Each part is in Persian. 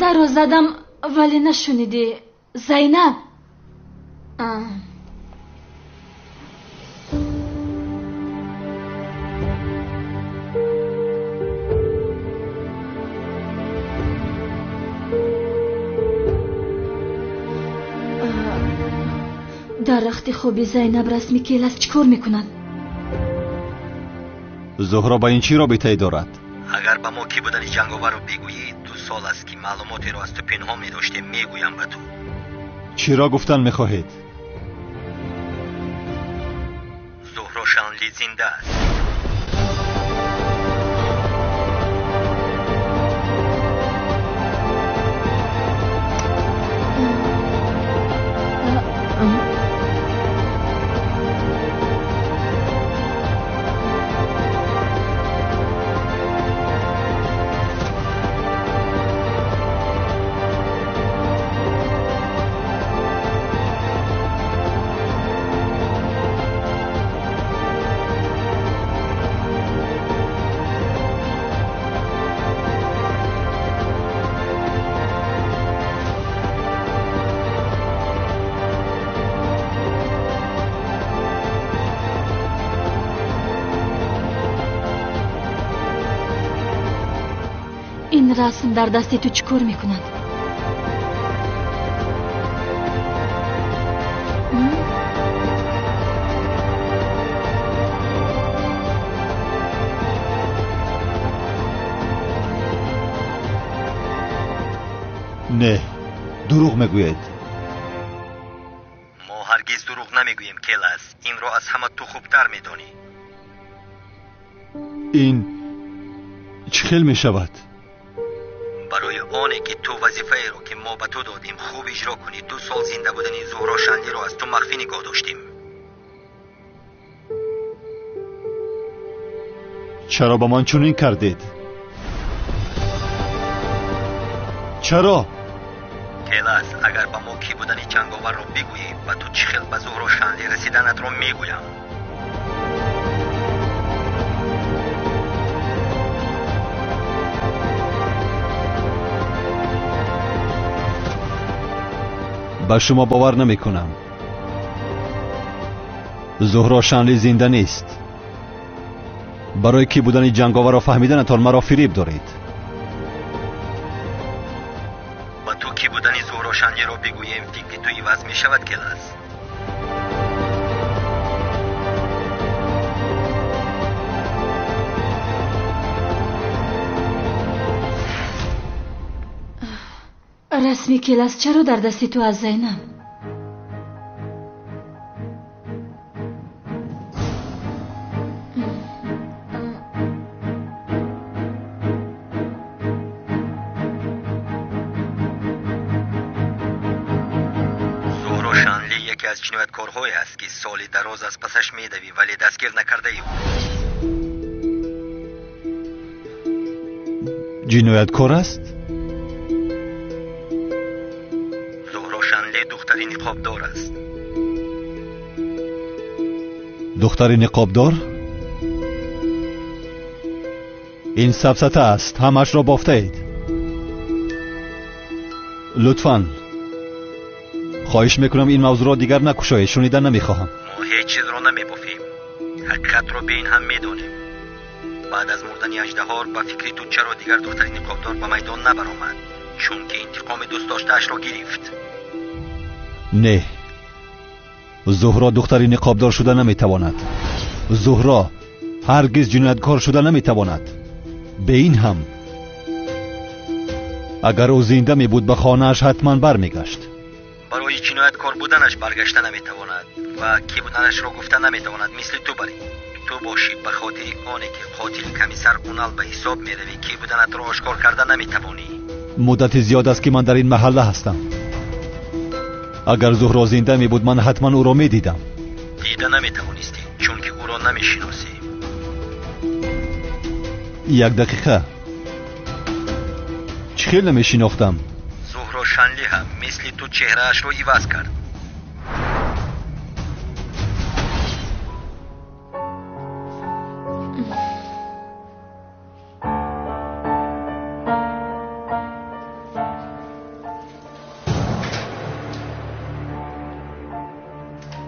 даро задам вале нашунидӣ. Зайнаб. дар вақти хоби Зайнаб расми келас чӣ кор мекунад? зуҳро ба ин чӣ робитае дорад? агар ба мо ки будани ҷанговарро бигӯӣ, 2 сол аст ки маълумотеро аз ту пинҳон медоштем. мегӯям ба ту. чиро гуфтан мехоҳед? зуҳро Шанли зинда аст. این رسم در دست تو چیکار میکند؟ نه، دروغ میگوید. ما هرگز دروغ نمیگوییم کلاس. این رو از همه تو خوبتر میدونی. این چه خیل میشود؟ برای آنه که تو وظیفه ای رو که ما به تو دادیم خوب اجرا کنی، 2 سال زنده بودن این زهرا شنلی رو از تو مخفی نگاه داشتیم. چرا با من چنین کردید؟ چرا؟ کلاس اگر با ما کی بودن جنگاور رو بگویی و تو چه خیل به زهرا شنلی رسیدنت رو میگویم. با شما باور نمی کنم. زهرا شنلی زنده نیست. برای کی بودن جنگاور را فهمیدنتان مرا فریب دارید. با تو کی بودن زهرا شنلی را بگوییم فکر تو عوض می شود کلاس. رسمی کلاس چرا در دستی تو از زینب؟ زهرا شنلی یکی از جنایتکارهایی است که سالی دراز از پسش میدوی ولی دستگیر نکرده ای. جنایتکار است؟ دختری نقابدار است. دختری نقابدار؟ این سبسته است. همش را بافته اید. لطفاً خواهش میکنم این موضوع را دیگر نکشایید. شنیدن نمیخواهم. ما هیچ چیز را نمیبافیم. حقیقت را به این هم میدونیم. بعد از مردن اژدها با فکری تو چرا دیگر دختری نقابدار به میدان نبرآمد؟ چون که انتقام دوست داشته‌اش را گرفت. نه، زهرا دختری نقابدار شده نمیتواند. زهرا هرگز جنایتکار شده نمیتواند. به این هم اگر او زنده می بود به خانه‌اش حتما برمیگشت. برای جنایتکار بودنش برگشته نمیتواند و کی بودنش را گفته نمیتواند. مثل تو بری تو باشی به خاطر آنه که قاتل کمیسر اونال به حساب میروی کی بودنت را آشکار کرده نمیتوانی. مدت زیاد است که من در این محله هستم. اگر زهرا زنده می بود من حتما او را می دیدم. دیده نمیتوانستی چون که او را نمیشناسی. یک دقیقه. چه خیلی نمیشناختم. زهرا شنلی هم مثل تو چهرهش رو عوض کرد.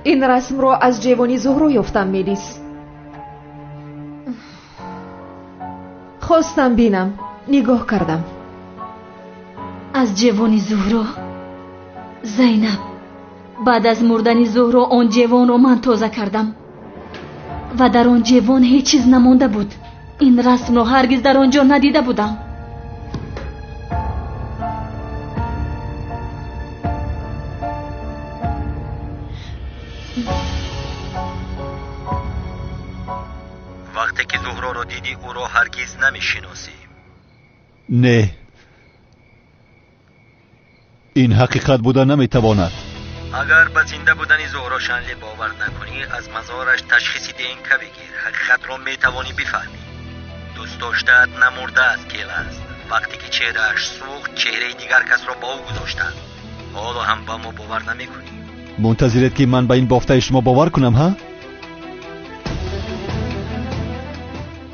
این رسم رو از جوانی زهرا یافتم میلیس. خواستم بینم، نگاه کردم. از جوانی زهرا؟ زینب، بعد از مردن زهرا آن جوان رو من تازه کردم و در آن جوان هیچ چیز نمانده بود. این رسم رو هرگز در آنجا ندیده بودم. وقتی که زهرا رو دیدی او رو هرگز نمیشناسی؟ نه، این حقیقت بودن نمیتواند. اگر به زنده بودن زهرا شنلی باور نکنی، از مزارش تشخیص دینکه بگیر. حقیقت رو میتوانی بفهمی. دوست داشتت نمرده است کیلاس. وقتی که چهرهش سوخت، چهره دیگر کس را با او گذاشتند. حالا هم با ما باور نمیکنی؟ منتظرت که من به این بافته شما باور کنم ها؟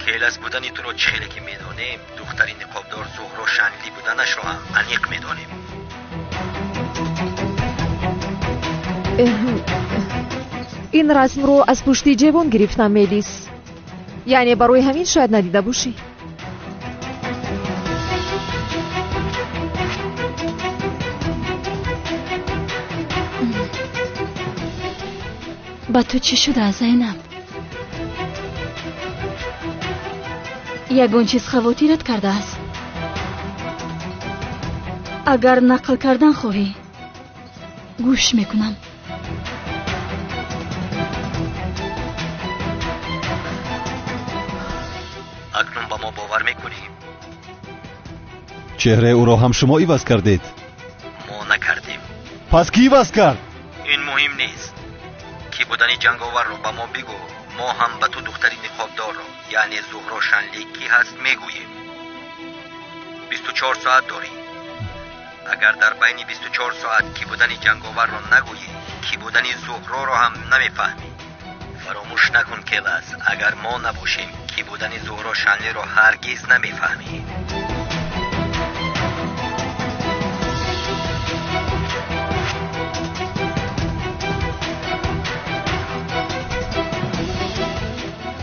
کیلاس بودنی تو رو چهره که میدانیم، دختری نقابدار زهرا شنلی بودنش رو هم انیق میدانیم. این رسم رو از پشتی جوان گرفتم میلیس. یعنی برای همین شاید ندیده باشی. با تو چی شده زینب؟ یگان چیز خواطرت کرده است. اگر نقل کردن خواهی گوش میکنم. اکنون با ما باور میکنیم؟ چهره او را هم شما عوض کردید؟ ما نکردیم. پس کی عوض کرد؟ این مهم نیست. کی بودنی جنگاور رو با ما بگو. ما هم به تو دختری نقابدار رو، یعنی زهرا شنلی کی هست میگوییم. 24 ساعت داری. اگر در بین 24 ساعت کی بودنی جنگاور رو نگویی، کی بودنی زهرا رو هم نمیفهمی. فراموش نکن کیلاس، اگر ما نباشیم کی بودنی زهرا شنلی رو هرگز نمیفهمی.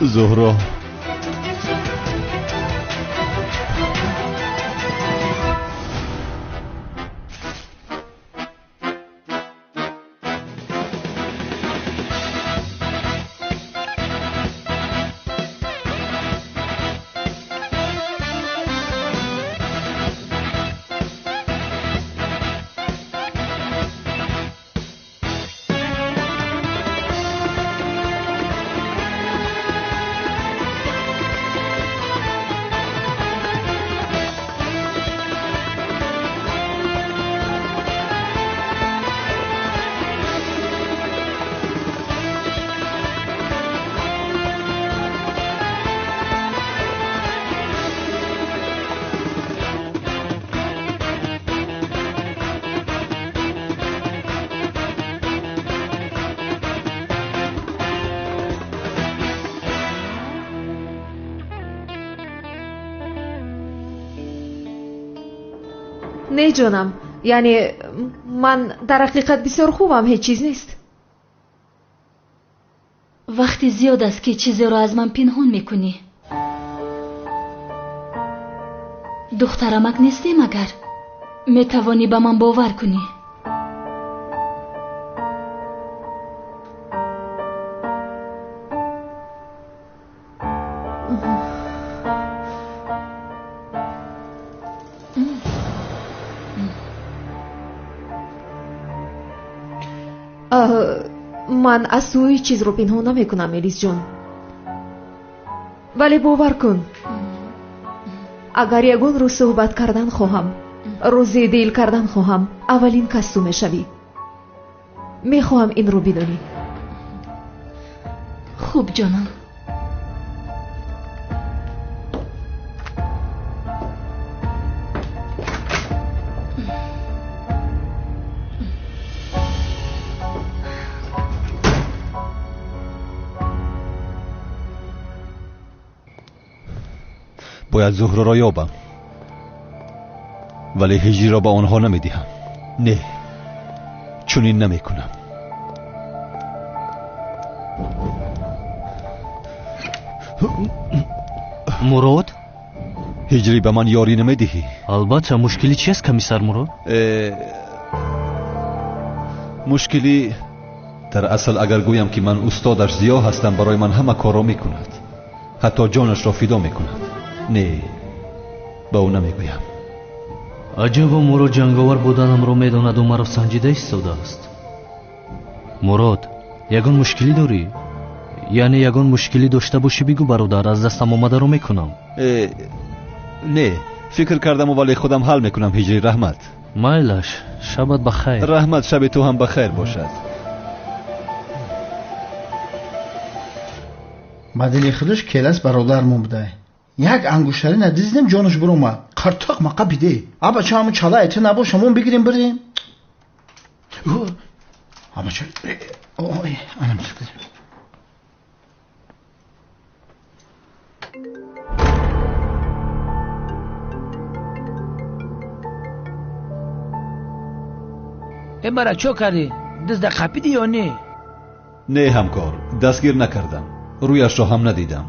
زهرا نه جانم، یعنی من در حقیقت بسیار خوبم، هیچ چیز نیست. وقتی زیاد است که چیزی رو از من پنهان میکنی. دخترمک نیستی مگر؟ میتوانی به من باور کنی. من از تو هیچ چیز رو پنهان نمیکنم میلیس جان، ولی باور کن اگر یگان روز صحبت کردن خواهم، روز دیل کردن خواهم، اولین کس تو میشوی. میخواهم این رو بدانی. خوب جانم. باید زهرا را یابم، ولی هجری را به آنها نمیدهم. نه، چنین نمیکنم. мурод ҳиҷрӣ ба ман ёрӣ намедиҳӣ? албатта. мушкили чист комиссар мурод? мушкили дар асл агар гӯям ки ман устодаш зиё ҳастам, барои ман ҳама корро мекунад, ҳатто ҷонашро фидо мекунад. не, ба ӯ намегӯям. аҷаба, мурод ҷанговар буданамро медонаду маро санҷида истодааст. мурод, ягон мушкилӣ дорӣ? яъне ягон мушкилӣ дошта бошӣ бигӯ бародар, аз дастам омадаро мекунам. не, фикр кардаму вале худам ҳал мекунам. ҳиҷрӣ, раҳмат. майлаш, шабат бахайр. раҳмат, шаби ту ҳам бахайр бошад. ба дили худаш келас бародар мубдай. як ангуштари надиздем ҷонаш биромад. қартоқ мақа биде. аба ча ҳамун чала айти набоша мон бигирем бирем. аба ча ой анам чиқди. бара чо кардӣ? дизда қапидӣ ё не? не ҳамкор, дастгир накардам, рӯяшро ҳам надидам.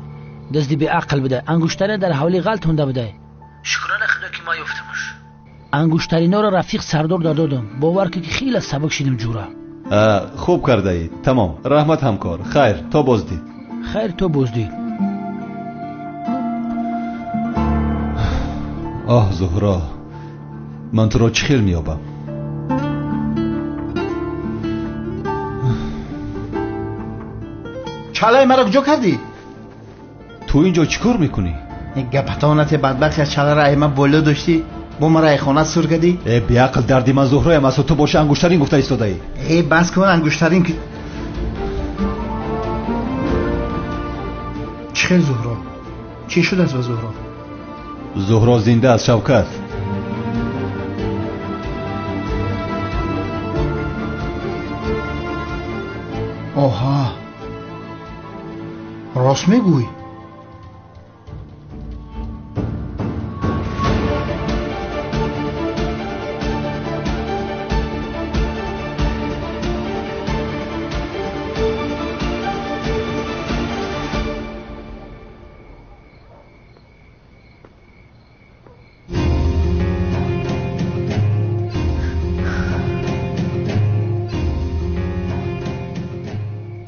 дизди беақл будай. ангуштарино дар ҳавли ғалт монда будай. шукрона худо ки ма ёфтамаш. ангуштариноро рафиқ сардор додам. бовар кӣ ки хеле сабук шидим ҷура. хуб кардаӣ. тамом. раҳмат ҳамкор. хайр, то боздид. хайр, то боздид. оҳ зуҳро, ман туро чӣ хел меёбам? чалаи маро куҷо кардӣ? ту инҷо чӣ кор мекунӣ? гапатонати бадбахт аз чалара айма боло доштӣ, бо мара айхона сур кардӣ? беақл, дарди ман зуҳроям аст, ту боши ангуштарин гуфта истодаӣ. бас кун ангуштарин. чӣ хел зуҳро? чӣ шудааст ба зуҳро? зуҳро зинда аст, Шавкат. оҳа, рост мегӯй.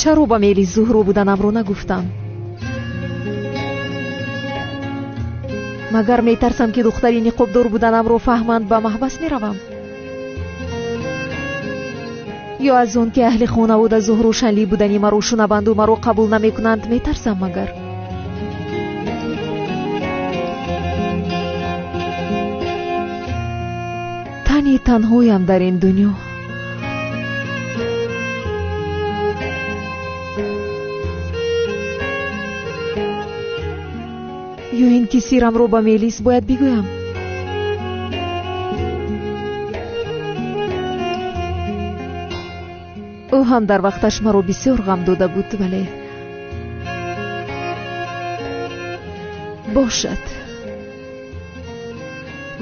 чаро ба мели зуҳро буданамро нагуфтам? магар метарсам ки духтари ниқобдор буданамро фаҳманд ба маҳбас меравам? ё аз он ки аҳли хонавода зуҳро шанли будани маро шунаванду маро қабул намекунанд метарсам? магар тани танҳоям дар ин дунё. ё ин ки сирамро ба мелис бояд бигӯям? ӯ ҳам дар вақташ маро бисёр ғам дода буд, вале бошад,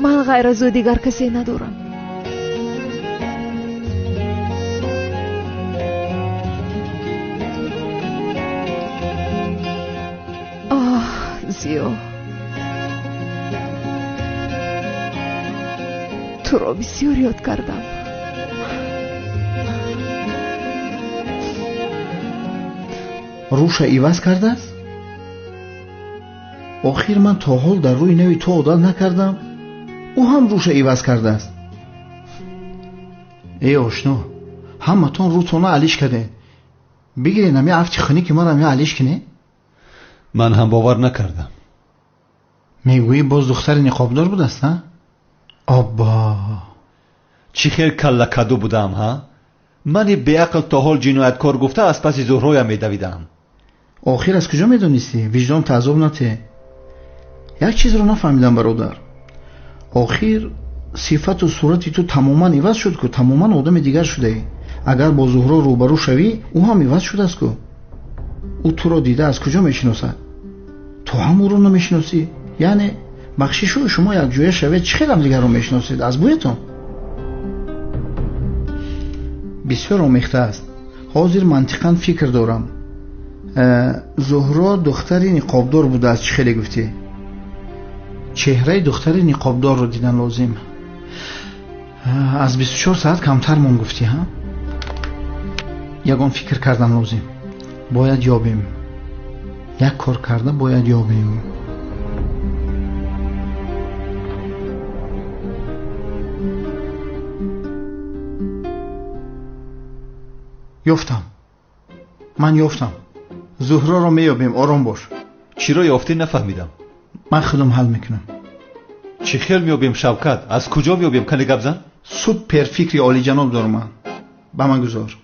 ман ғайр аз ӯ дигар касе надорам. зиё, туро бисёр ёд кардам. руша иваз кардааст? охир ман то ҳол дар рӯи нави ту одат накардам, ӯ ҳам руша иваз кардааст. эй ошно, ҳаматон рӯтона алиш кардем. бигирен ами афти хунӣ ки мара ами алиш кине? ман ҳам бовар накардам. мегӯӣ боз духтари ниқобдор будааст? оббо, чӣ хел калла каду будам, ҳа? мани беақл то ҳол ҷинояткор гуфта аз паси зуҳроям медавидам. охир аз куҷо медонистӣ? виҷдон таъззуб нате. як чизро нафаҳмидам бародар. охир сифату сурати ту тамоман иваз шуд ку тамоман одами дигар шудаӣ. агар бо зуҳро рӯбарӯ шавӣ, ӯ ҳам иваз шудааст ку. ӯ туро дида аз куҷо мешиносад? ту ҳам ӯро намешиносӣ? яъне бахшишу шумо якҷоя шавед, чӣ хел ҳамдигарро мешиносед? аз бӯятон? бисёр омехтааст. ҳозир мантиқан фикр дорам. زهرا دختری نقابدار بوده است. چی خیلی گفتی؟ چهره دختری نقابدار رو دیدن لازم. از 24 ساعت کمتر مون گفتی ها؟ یگان فکر کردن لازم. باید یابیم. یک کار کرده باید یابیم. یافتم. من یافتم. زهرا رو میابیم. آرام باش. چی رو یافتی نفهمیدم. من خودم حل میکنم. چی خیل میابیم شوکت؟ از کجا میابیم؟ کنی گپ زن. سوپر فکری عالی جناب دارم من. با من گذار.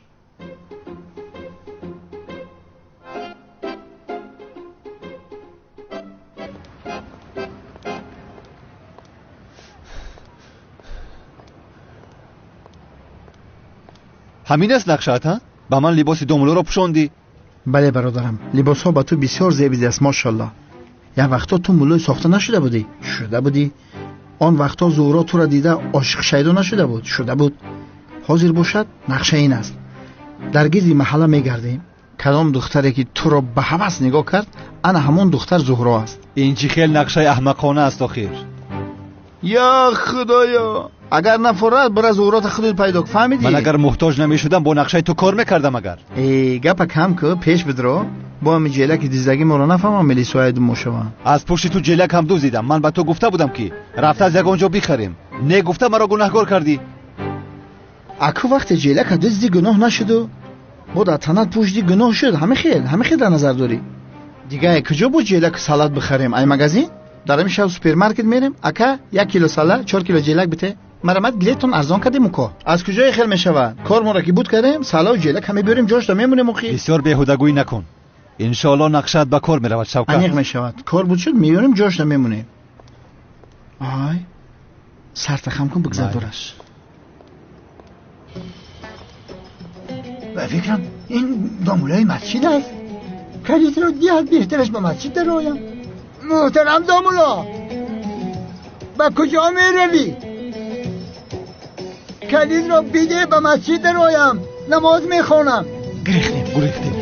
همین است نقشت ها؟ با من لباس دوملو رو پوشوندی؟ بله برادرم، لباس ها با تو بسیار زیبا است ماشاءالله. یک وقتا تو مولوی ساخته نشده بودی؟ شده بودی. آن وقتا زهرا تو را دیده عاشق شیدا نشده بود؟ شده بود. حاضر باشد نقشه این است. در گیزی محله میگردیم. کدام دختری که تو را به هوس نگاه کرد انا همون دختر زهرا است. این چی خیل نقشه احمقانه است آخر. یا خدایا، اگر نفرد برای زهرات خودت پیدا کن. فهمیدی؟ من اگر محتاج نمی شدم با نقشه تو کار میکردم. اگر گپ کم که پیش بدرو. با می جلک دیزدگی ما رو نفهمم ملی سوید مشوان. از پشت تو جلک هم دوزیدم. من به تو گفته بودم که رفته از یک اونجا بخریم. نه گفته مرا گناهکار کردی. اکو وقت جلک دوزدی گناه نشد و با تنت پوشدی گناه شد. همه خیل در نظر داری. دیگه کجا بود جلک سالاد بخریم؟ ای مغازین؟ در این شب سوپرمارکت میریم. اکا 1 کیلو سالاد 4 کیلو جلک بده. مرامت گلیتون ارزان کردیم کو. از کجای خیل میشود؟ کار ما را که بود کردیم سالاد و جلک همه بریم جاش تا میمونیم مخی. بسیار بیهودگویی نکن. ان شاء الله نقشت به کار میرود شوکت. انیق میشود. کار بود شد میوریم جاش تا میمونیم. آی سرت خم کن بگذار دورش. و فکرم این دامولای مسجد است. کلیت رو دیاد بهترش به مسجد در آیم. محترم دامولا با کجا میروی؟ کلید رو بیده به مسجد در آیم. نماز میخوانم. گریختیم.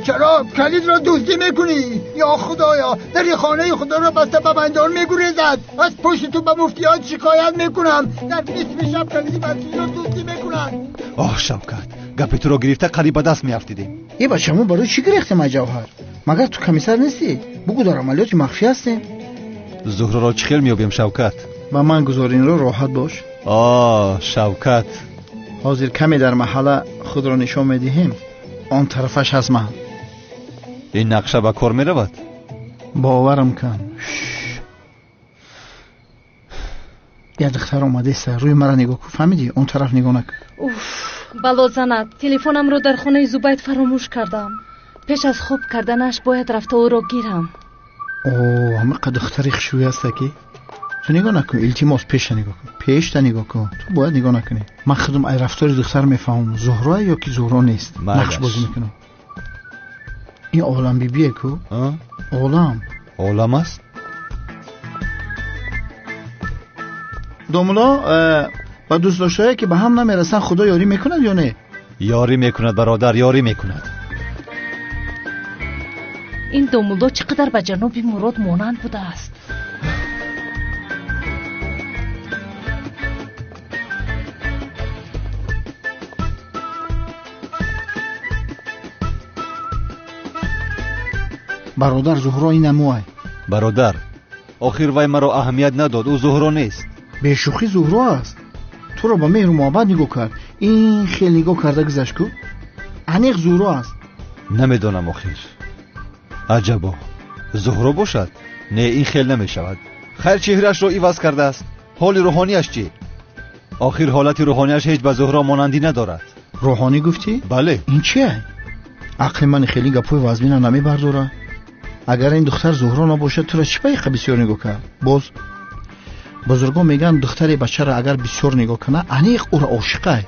چرا کلید رو دزدی میکنی؟ یا خدایا، در خانه خدا رو بسته به بندار میگریزد. از پشت تو به مفتیات شکایت میکنم. در نصف شب کلید مسجد رو دزدی میکنن. آه شوکت، گپی تو رو گرفته قریب به دست میافتیدیم. ای بچه‌مو برای چی گرفتیم جوهر؟ مگر تو کمیسر نیستی؟ بگو در عملیات مخفی هستیم. زهرا را چخیل میابیم شوکت. با من گذارین رو راحت باش. شوکت، حاضر کمی در محله خود را نشان میدهیم. آن طرفش هست من. این نقشه به کار میرود؟ باورم کن. یه دختر اومده است. روی مرا نگاه کن. فهمیدی؟ اون طرف نگاه نکن. بلا زند، تلفنم رو در خانه زبید فراموش کردم. پیش از خوب کردنش باید رفته او رو گیرم. همه قد دختری خشوی هست که تو نگاه نکن. التماس پیش نگاه کن. پیش تا نگاه کن. تو باید نگاه نکنی. من خودم ای رفتار دختر میفهمم زهرا یا که زهرا نیست. نقش بازی میکنم. این عالم بیبیه کو؟ عالم است. دوملا با دوست داشتهایی که به هم نمیرسن خدا یاری میکند یا نه؟ یاری میکند برادر، یاری میکند. این دوملا چقدر به جناب مراد مانند بوده است. برادر زهرا این اموای. برادر آخر وای مرا اهمیت نداد. او زهرا نیست. به شوخی زهرا است. تو رو با مهر و محبت نگاه کرد. این خیلی نگاه کرده گذشت کو. انیق زهرا است. نمیدونم آخر. عجبا زهرا باشد. نه این خیل نمیشود. خیر چهرش رو عوض کرده است. حال روحانیش چی؟ آخر حالت روحانیش هیچ به زهرا مانندی ندارد. روحانی گفتی؟ بله. این چیه؟ عقل من خیلی گپوی وزمین نمی برداره. اگر این دختر زهرا نباشد تو را چی پای بسیار نگاه کرد؟ باز بزرگا میگن دختری بچه را اگر بسیار نگاه کنه انیق او را عاشقه.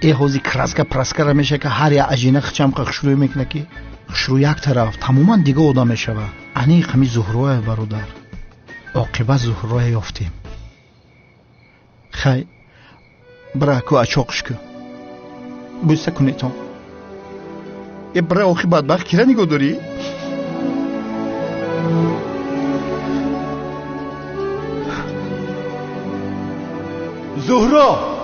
ای حوزی کرسکه پرسکه را میشه که هر یک اجینه خچم خشروی میکنه که خشرو یک طرف تماما دیگه آدم میشه. انیق همی زهرا برادر. عاقبت زهرا یافتیم. خی برای کو اچاقش که بوسته کنی تو. برای آخی بدبخت کیره نگاه داری؟ زهرا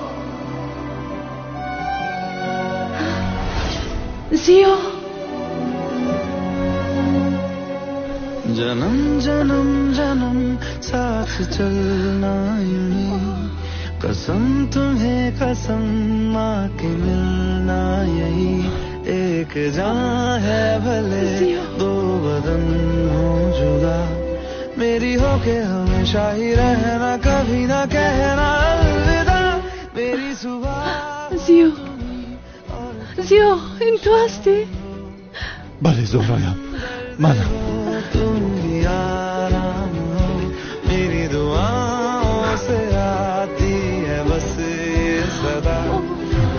زیا जन्म जन्म जन्म साथ चलना यूं कसम तुम्हें कसम माँ के मिलना यही एक जान है भले दो बदन हो जुदा मेरी हो के हमेशा ही रहना कभी ना कहना अलविदा मेरी सुबह زیا زیا این تو هستی؟ بله زهرایم منم तुम भी आराम हो मेरी दुआओं से आती है बस ये सदा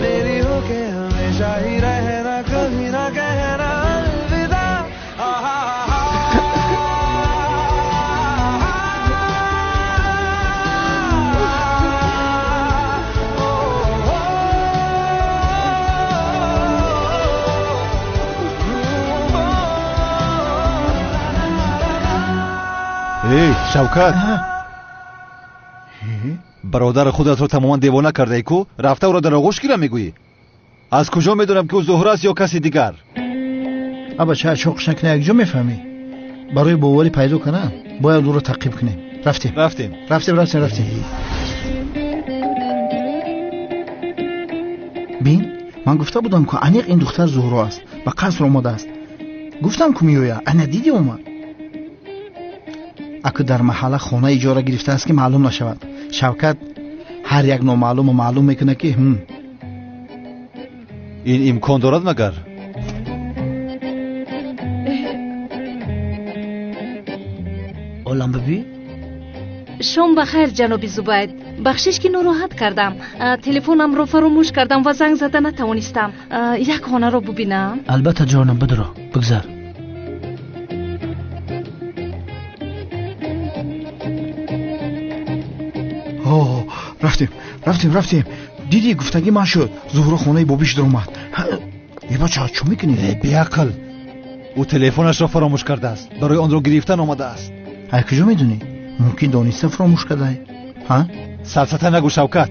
मेरी हो के हमेशा ही रहना कभी ना कहना अलविदा ای شوکت برادر خودت رو تماما دیوانه کرده ای کو رفته او را در آغوش گیره میگویی از کجا میدونم که او زهره است یا کسی دیگر ابا چه چوقش نکنه یک جا میفهمی برای باوری پیدا کنه باید او رو تعقیب کنیم رفتیم بین من گفته بودم که انیق این دختر زهره است و قصر آمده است گفتم که میویا انا دیدی اومد اکو در محله خانه اجاره گرفته است که معلوم نشود شوکت هر یک نامعلوم و معلوم میکنه که این امکان دارد مگر اولم ببی شام بخیر جناب زبید بخشش که ناراحت کردم تلفنم رو فراموش کردم و زنگ زده نتوانستم یک خانه رو ببینم البته جانم بدرو بگذر رفتیم دیدی گفتگی من شد زهره خانه بابیش در اومد ای بچه چو میکنی؟ بیعقل او تلفنش را فراموش کرده است برای آن را گرفتن آمده است ای کجا میدونی؟ ممکن دانسته فراموش کرده ها؟ سلسته نگو شوکت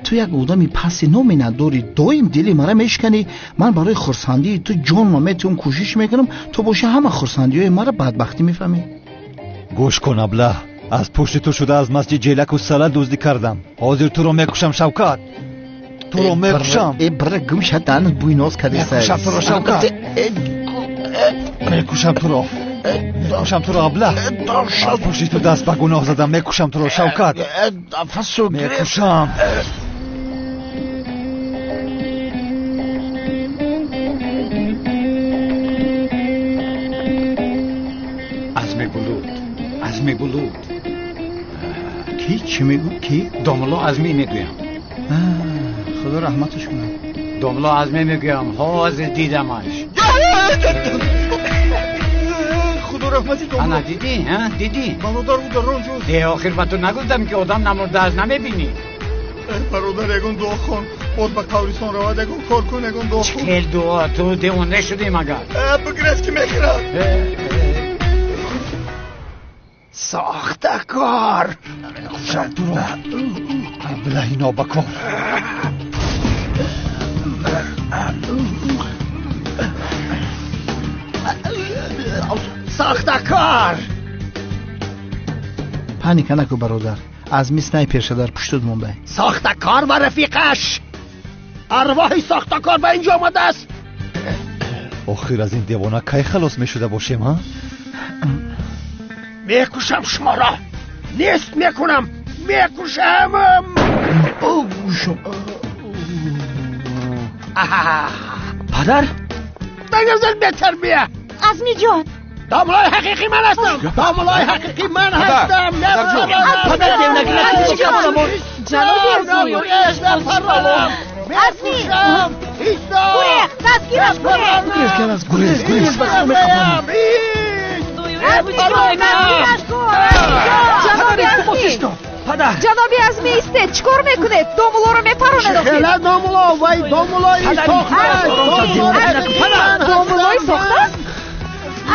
تو یک آدمی پس نامی نداری دایم دلی مرا میشکنی من برای خرسندی تو جان ممیتون کوشش میکنم تو باشه همه خرسندی های مرا بدبختی میفهمی گوش کن ابله از پشت تو شده از مسجد جیلک و سله دزدی کردم حاضر تو رو میکشم شوکت تو رو میکشم برای گم شد دهنت بوی ناز کردی میکشم تو رو شوکت میکشم تو رو ابله از پشت تو دست به گناه زدم میکشم تو رو شوکت میکشم عزمی بلود کی؟ چی میگو؟ کی؟ داملا عزمی میگویم خدا رحمتش کنه داملا عزمی میگویم حاضر دیدمش خدا رحمتی داملا انا دیدی؟ دیدی؟ برادر بود در رون جوز ده آخر من تو نگفتم که آدم نمرده از نمیبینی برادر اگون دعا خون بود به قوریستان رواد اگون کار کن اگون دعا خون چکل دعا تو دیوانه شدی مگر بگرست که میگرم ساخته کار میکشم تو رو ابله اینا بکن ساخته کار پانیک نکو برادر از میسنای پیرشه در پشتود مونده ساخته کار و رفیقش ارواحی ساخته کار به اینجا آمده است آخر از این دیوانه کی خلاص میشده باشیم ها میکشم شما را نیست میکنم میکشم پدر دنگزل بهتر بیا عزمی جان داملای حقیقی من هستم داملای حقیقی من هستم پدر دیونگی نکنی چی کمونم جناب عزمی گریخ دستگیرش گریز پدر جناب عزمی ایستید. چیکار میکنید؟ دومولو رو میپرونید. خیلی دومولو وای دومولوی ساخته. دومولوی ساخته؟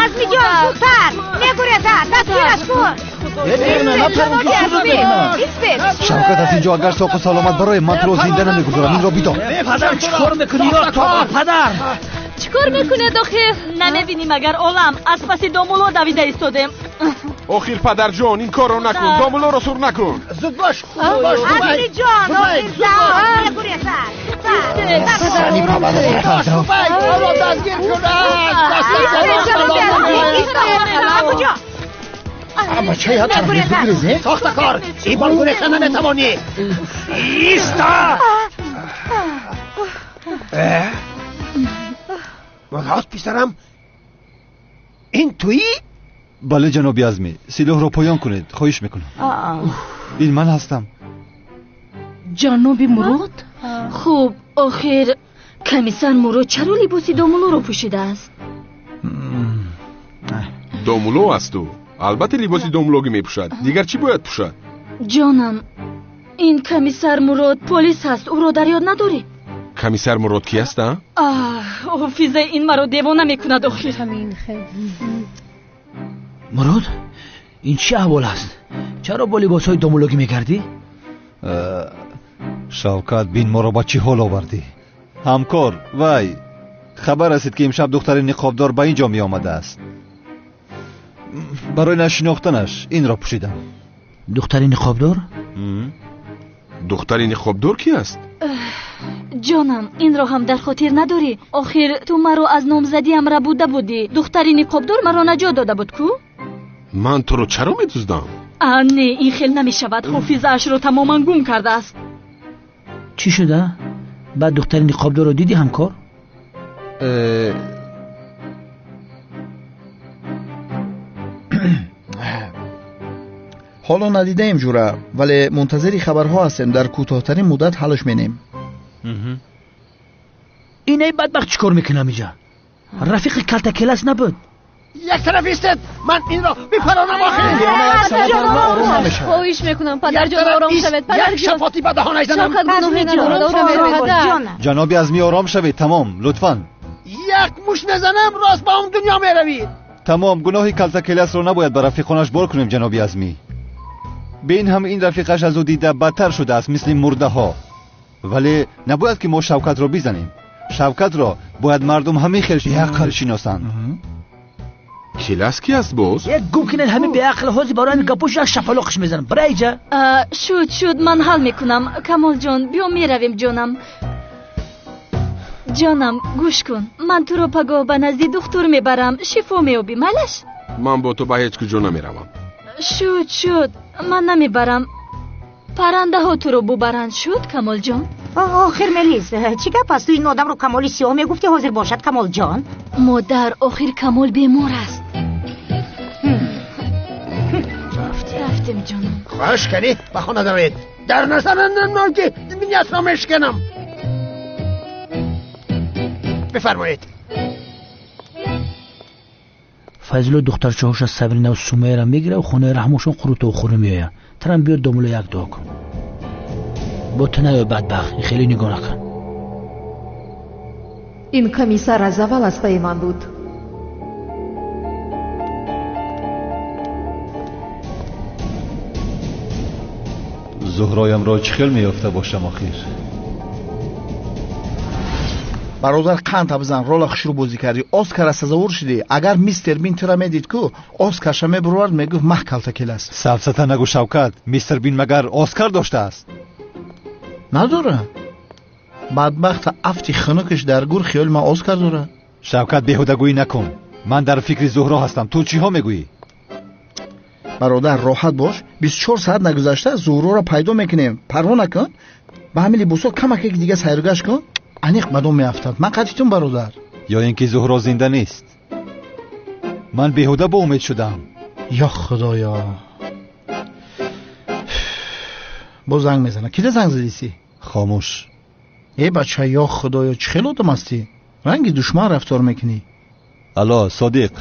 عزمی جان زودتر نگوریده دستگیرش کن. جناب عزمی ایستید. شوکت از اینجا اگر ساق و سلامت برای من تو رو زنده نمیگذارم. این را بیدار. پدر چیکار میکنی یا تو پدر؟ چیکار میکنید آخه؟ نمیبینیم اگر عالم از پس دومولو دویده ایستادیم. آخیر پدر جان این کار رو نکن. دومولو رو سر نکن. زود باش. عزمی جان آخیر زن نگوریده. سانی بابا رو دستگیر کنه. اما چه یاد تربیت بگیریزه؟ ساخته کار ای بار گریخته نمیتوانی. ایستا ملاحظ پیسرم این تویی؟ بله جناب عزمی. سلاح رو پایان کنید. خواهش میکنم. این من هستم. جناب مراد؟ خوب آخر کمیسر مراد چرا لباسی دومولو رو پوشیده است؟ دومولو است تو. البته لباسی دومولوگی میپوشد. دیگر چی باید پوشد؟ جانم این کمیسر مراد پلیس هست. او را در یاد نداری؟ کمیسر مراد کی است؟ حافظه این مرا دیوانه میکند آخر. مراد این چه احوال است؟ چرا با لباس های دومولوگی میکردی؟ شوکت بین ما را با چی حال آوردی؟ همکار وای خبر رسید که امشب دختر نقابدار به اینجا می آمده است. برای نشناختنش این را پوشیدم. دختر نقابدار؟ دختر نقابدار کی است؟ جانم این را هم در خاطر نداری؟ آخر تو مرا از نامزدی هم را بوده بودی. دختر نقابدار مرا نجات داده بود کو؟ من تو رو چرا میدزدم؟ نه این خیل نمی شود. حافظه اش رو تماما گم کرده است. چی شده؟ بعد دختر نقابدار رو دیدی همکار؟ حالا ندیدیم جوره ولی منتظری خبرها هستیم. در کوتاه‌ترین مدت حلش مینیم. اینه بدبخت چیکار میکنم اینجا؟ رفیق کلتا کلاس نبود؟ یک طرف ایستید. من این را میپرانم آخر. خواهش میکنم پدر جان آرام شوید. پدر یک شفاطی به دهانش زدم. جناب عزمی آرام شوید. تمام لطفاً. یک موش نزنم راست با اون دنیا میروید. تمام گناهی کلتا کلاس رو نباید به رفیقانش بار کنیم جناب عزمی. بین هم این رفیقش از او دیده بدتر شده است مثل مرده ها. ولی نباید که ما شوکت رو بزنیم. شوکت را باید مردم همه خیلی شناسند. کلاس کی است باز؟ یک گم کنن همه به عقل هازی برای گپوش شفلاقش میزنن. برای اینجا شد من حل میکنم. کمال جان بیا میرویم جانم. جانم گوش کن. من تو رو پگاه به نزدی دکتر میبرم. شفا میابی مالش؟ من با تو به هیچ کجا نمیروم. شد من نمیبرم. پرنده ها تو رو ببرند. شد کمال جان؟ آخر ملیز چی گپ است؟ تو این آدم رو کمال سیاه میگفتی حاضر باشد کمال جان؟ مادر آخر کمال بیمار است. رفتیم جانم. خواهش کنی به خانه دوید. در نزنن که نیت را مشکنم. بفرمایید. فضل و دختر چهوش از صبرینا و سمیه را میگیره و خونه رحمشون قروت و خوره میایه. ترم بیاد دومولو یک دعا کن. با تو نیای بدبخت. خیلی نگاه نکن. این کمیسر از اول از پای من بود. زهرایم را چه خیل میافته باشم آخیر. برادر قند بزن. رول خوش رو بازی کردی. اسکار سزاور شدی. اگر میستر بین تو را میدید کو اسکار شمه برورد میگفت مح کلتا کلاس. سفسطه نگو شوکت. میستر بین مگر اسکار داشته است؟ نداره. بدبخت افتی خنکش در گور خیال ما اسکار داره. شوکت بیهودگویی نکن. من در فکر زهرا هستم. تو چی ها میگویی؟ برادر راحت باش. 24 ساعت نگذشته زهرا را پیدا میکنیم. پروا نکن. به همین لباسا کمک یک دیگه سیرگش کن. انیق مدام میافتد. من قطعیتون برادر. یا اینکه زهرا زنده نیست. من بیهوده با امید شدم. یا خدایا. با زنگ میزنه. کی زنگ زدیسی؟ خاموش. ای بچه یا خدایا چه خیلی آدم هستی. رنگی دشمن رفتار میکنی. الا صادق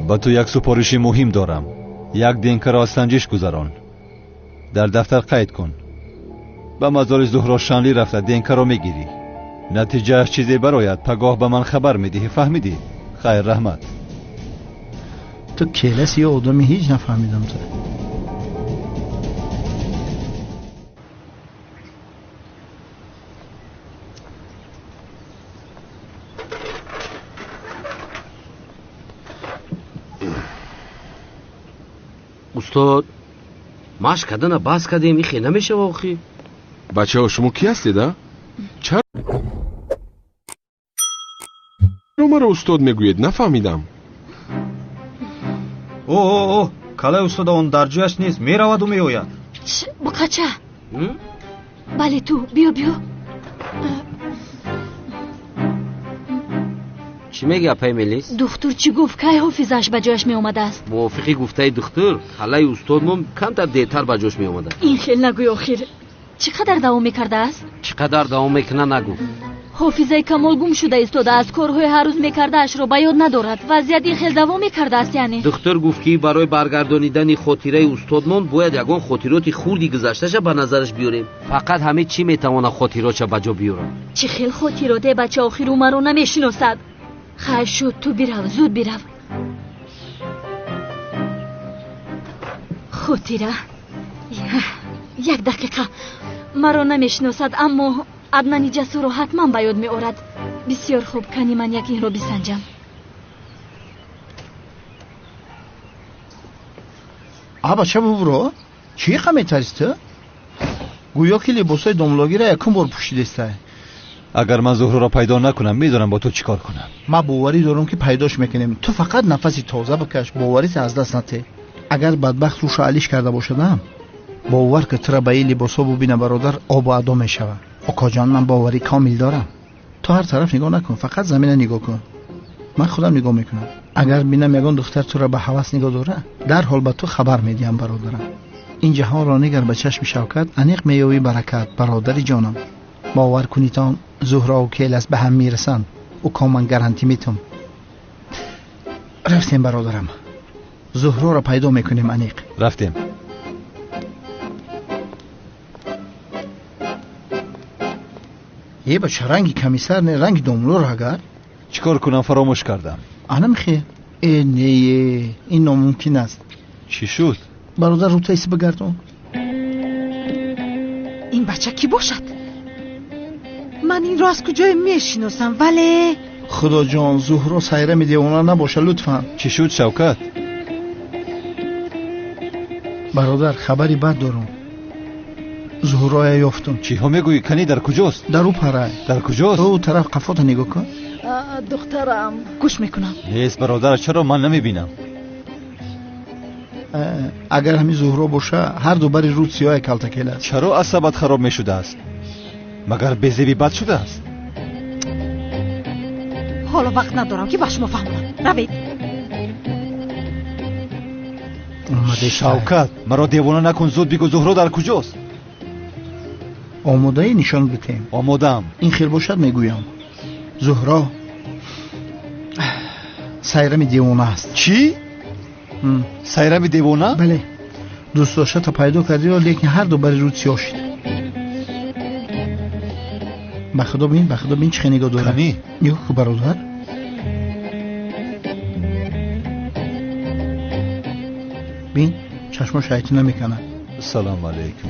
با تو یک سپارش مهم دارم. یک دینکه را سنجش گذاران. در دفتر قید کن. به مزار زهرا شانلی رفته دینکا رو میگیری. نتیجهش چیزی برایت پگاه به من خبر میدهی. فهمیدی؟ خیر رحمت. تو کلاس یه آدمی هیچ نفهمیدم تو. استاد ماش کردن باز کردیم این خیلی نمیشه واقعی. بچه ها شما کی هستید؟ چرا مرا استاد میگوید؟ نفهمیدم. اوه کالای استاد اون در جایش نیست، میرود و میآید. بقچه بله تو بیا چی میگه اپای ملیس؟ دکتر چی گفت که حافظش به جایش می اومده است؟ موافقی گفته دکتر خلای استادمون کمتر دیرتر به جاش می اومده. این خیلی نگوی آخر چقدر دوام میکرده است؟ چقدر دوام میکنه نگو. حافظه کمال گم شده ایستاده از کارهای هر روز میکرده اش رو به یاد ندارد. وضعیت این خیلی دوام میکرده است. یعنی دکتر گفت که برای برگردانیدن خاطره استادمون باید یگان خاطرات خوردی گذشتهش به نظرش بیاریم. فقط همه چی میتونه خاطراتش به جا بیاره. چه خیلی خاطرات بچه آخر او مرا نمیشناسد. خیر شد تو برو زود برو. خاطره یک دقیقه مرا نمیشناسد اما عدنان جسور رو حتما به یاد می آورد. بسیار خوب کنی من یک این رو بسنجم. بچه برو چی خمی تریسته؟ گویا که لباسای داملاگی را یکم بار پوشیدسته. اگر من زهرا را پیدا نکنم میدونم با تو چیکار کنم. ما باوری دارم که پیداش میکنیم. تو فقط نفسی تازه بکش، باوریت از دست نده. اگر بدبخت روش علیش کرده باشدم باور که تو را به این لباسا ببینه برادر آب و ادا میشود. آقا جان من باوری کامل دارم. تو هر طرف نگاه نکن، فقط زمین نگاه کن. من خودم نگاه میکنم. اگر ببینم یگان دختر تو را به هوس نگاه داره در حال به تو خبر میدیم برادرم. این جهان را نگر به چشم شوکت انیق میوی برکت. برادر جانم باور کنیتان زهرا و کیلاس به هم میرسن و کامن گارانتی میتم. رفتیم برادرم، زهرا را پیدا میکنیم. انیق رفتیم. یه بچه رنگی کمیسر نه رنگ داملو اگر چیکار کنم فراموش کردم. انم خیر نه این ناممکن است. چی شد؟ برادر رو تایسی بگردون. این بچه کی باشد؟ من این را از کجای میشناسم ولی خدا جان زهرا سیره میده اونا نباشه لطفا. چی شد شوکت؟ برادر خبری بد دارم. زهرا یافتم. چی ها میگویی؟ کنی در کجاست؟ در او پره. در کجاست؟ او طرف قفات نگاه کن. دخترم گوش میکنم. نیست برادر، چرا من نمیبینم؟ اگر همین زهرا باشه هر دو بری رود سیاه کلتکیل است. چرا عصبت خراب میشده است؟ مگر بزیبی بد شده است؟ حالا وقت ندارم که باش مفهمونم. روید. شوکت مرا دیوانه نکن، زود بگو زهرا در کجاست؟ آماده نشان بتیم. آمادم. این خیر باشد میگویم زهرا سیرم دیوانه است. چی؟ سیرم دیوانه؟ بله دوست داشته تا پیدا کردی و لیکن هر دو بری رود سیاه شد. به خدا بین چه نگاه داره. کنی؟ نگاه که برادر بین چشما شایطی نمیکنه. سلام علیکم.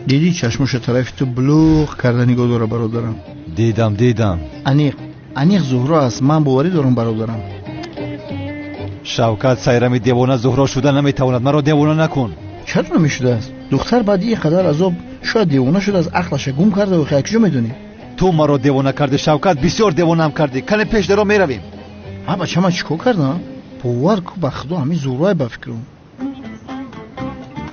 دیدی چشمش طرف تو بلوغ کرده نگاه داره برادرم. دیدم. انیق زهرا است. من باوری دارم برادرم. شوکت سیرم دیوانه زهرا شده نمیتواند. مرا دیوانه نکن. چرا نمیشده است؟ دختر بعد این قدر عذاب شاید دیوانه شده از عقلش گم کرده و خیلی کجا میدونی؟ تو مرا دیوانه کردی شوکت، بسیار دیوانه هم کردی. کنه پیش درو میرویم. بچه من چیکار کردم؟ باور کو به خدا همین زهرا به فکرم.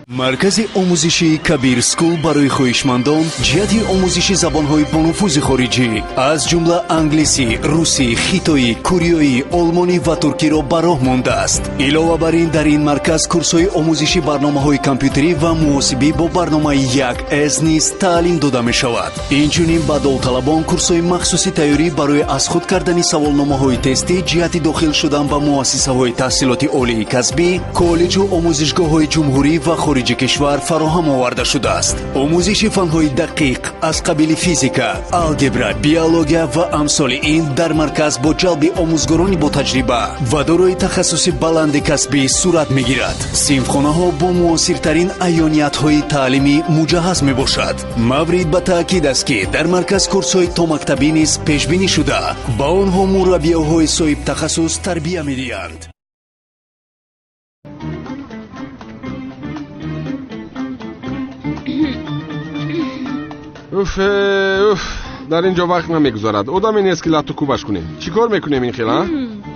маркази омӯзишии кабир скул барои хоҳишмандон ҷиҳати омӯзиши забонҳои бонуфузи хориҷӣ аз ҷумла англисӣ, русӣ, хитоӣ, кӯриёӣ, олмонӣ ва туркиро ба роҳ мондааст. илова бар ин дар ин марказ курсҳои омӯзиши барномаҳои компютерӣ ва муосибӣ бо барномаи 1С низ таълим дода мешавад. инчунин ба довталабон курсҳои махсуси тайёрӣ барои аз худ кардани саволномаҳои тестӣ ҷиҳати дохил шудан ба муассисаҳои таҳсилоти олии касбӣ, коллеҷу омӯзишгоҳҳои ҷумҳурӣ ва хориҷи кишвар фароҳам оварда шудааст. омӯзиши фанҳои дақиқ аз қабили физика, алгебра, биология ва амсоли ин дар марказ бо ҷалби омӯзгорони бо таҷриба ва дорои тахассуси баланди касбӣ сурат мегирад. синфхонаҳо бо муосиртарин айёниятҳои таълимӣ муҷаҳҳаз мебошад. маврид ба таъкид аст ки дар марказ курсҳои томактабӣ низ пешбинӣ шуда ба онҳо мураббиёҳои соҳиб тахассус тарбия медиҳанд. дар ин ҷо вақт намегузарад. одаме нест ки латту кӯбаш кунем. чӣ кор мекунем ин хела?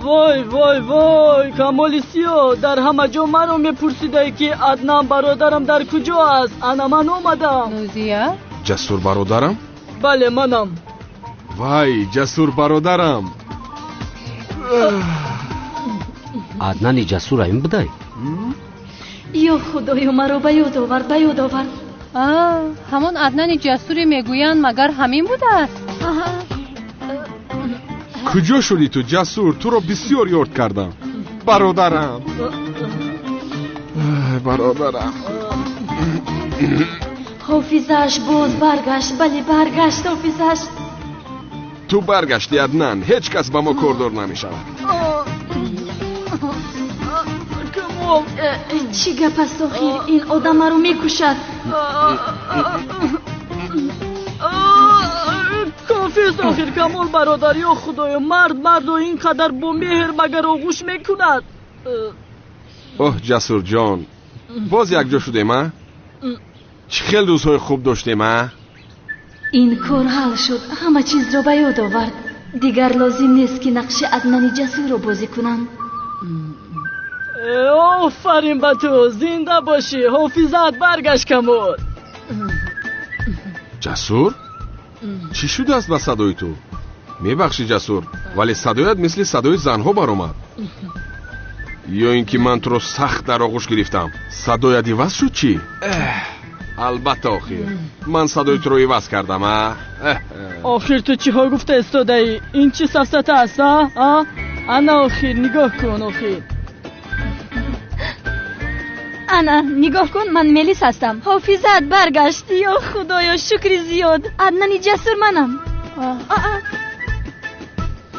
вой камоли сиё, дар ҳама ҷо маро мепурсидай ки Аднан бародарам дар куҷо аст. ана ман омадам. нӯзия? ҷасур бародарам? бале манам. вай ҷасур бародарам. аднани ҷасура ин будай? ё худоё, маро ба ёд овард. ҳамон Аднани ҷасуре мегӯянд магар ҳамин будааст? куҷо шудӣ ту ҷасур? туро бисёр ёд кардам. бародарам. ҳофизаш боз баргашт. бале баргашт ҳофизаш. ту баргашти Аднан. ҳеҷ кас ба мо кордор намешавад. чӣ гап аст охир? ин одам маро мекушад. кофист охир камол бародар. ё худоё, марду ин қадар бо меҳр магар оғӯш мекунад? оҳ ҷасур ҷон, боз якҷо шудем а? чӣ хел рӯзҳои хуб доштем а? ин кор ҳал шуд. ҳама чизро ба ёд овард. дигар лозим нест ки нақши Аднани ҷасурро бозӣ кунам. офарин ба ту, зинда бошӣ. ҳофизат баргашт камол. ҷасур? чӣ шудааст ба садои ту? мебахшӣ ҷасур, вале садоят мисли садои занҳо баромад. ё ин ки ман туро сахт дар оғӯш гирифтам. садоят иваз шуд чӣ? албатта охир ман садои туро иваз кардам а? охир ту чиҳо гуфта истодаӣ? ин чӣ сафсата аст а? ана охир нигоҳ кун. охир ана нигоҳ кун, ман Мелис ҳастам. ҳофизат баргашт. ё худоё, шукри зиёд. Аднани ҷасур манам.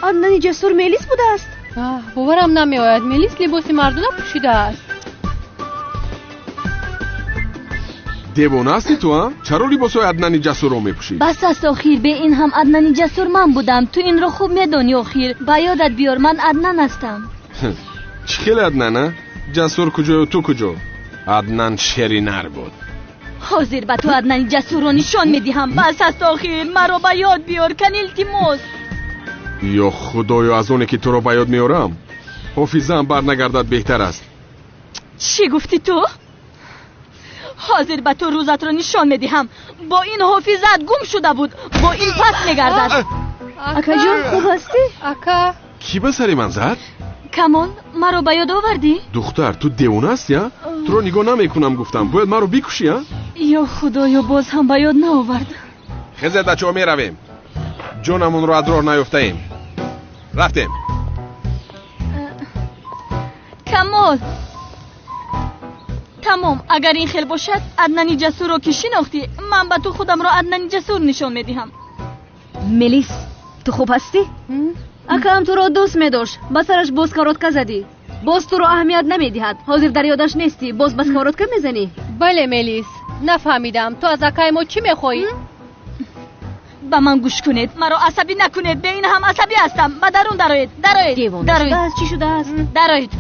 Аднани ҷасур Мелис будааст? боварам намеояд. Мелис либоси мардона пӯшидааст. девона ҳасти ту а? чаро либосҳои Аднани ҷасурро мепӯшӣ? бас аст охир, бе ин ҳам Аднани ҷасур ман будам. ту инро хуб медонӣ охир. ба ёдат биёр, ман Аднан ҳастам. чӣ хел Аднан а? ҷасур куҷою ту куҷо? Аднан шери нар буд. ҳозир ба ту Аднани ҷасурро нишон медиҳам. бас аст охир, маро ба ёд биёр кан илтимос. ё худоё, аз оне ки туро ба ёд меорам ҳофизаам барнагардад беҳтар аст. чӣ гуфтӣ ту? ҳозир ба ту рӯзатро нишон медиҳам. бо ин ҳофизат гум шуда буд. бо ин пас мегардад. акаҷон хуб ҳастӣ? ака кӣ ба сари ман зад? камол, маро ба ёд овардӣ? духтар, ту девона ҳастӣ а? туро нигоҳ намекунам гуфтам. бояд маро бикушӣ а? ё худоё, боз ҳам ба ёд наовард. хезед бачаҳо, меравем. ҷонамонро аз роҳ наёфтаем. рафтем. камол, тамом. агар ин хел бошад, Аднани ҷасурро ки шинохтӣ, ман ба ту худамро Аднани ҷасур нишон медиҳам. Мелис, ту хуб ҳастӣ? акаам туро дӯст медошт. ба сараш боз коротка задӣ. боз туро аҳамият намедиҳад. ҳозир дар ёдаш нестӣ. боз бас коротка мезанӣ? бале Мелис, нафаҳмидам. ту аз акаи мо чӣ мехоҳӣ? ба ман гӯш кунед. маро асабӣ накунед. бе ин ҳам асабӣ ҳастам. ба дарун дароед. Девона чӣ шудааст? дароед.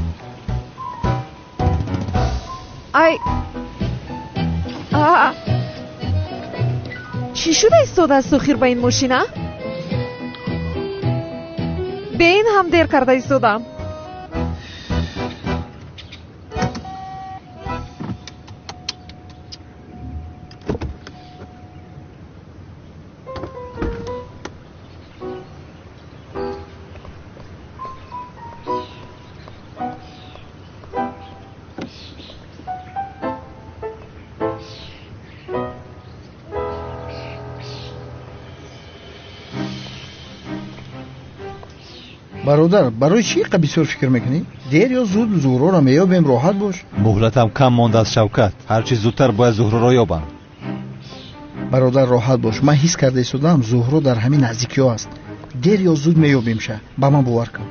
ай чӣ шуда истодааст охир ба ин мошина? бе ин ҳам дер карда истодам. برادر برای چی اینقدر بسیار فکر میکنی؟ دیر یا زود زهرا را میابیم، راحت باش. مهلتم کم مانده است شوکت. هرچی زودتر باید زهرا را یابم. برادر راحت باش، من حس کرده ایستادم زهرا در همین نزدیکی ها است. دیر یا زود میابیم شه. با من باور کن.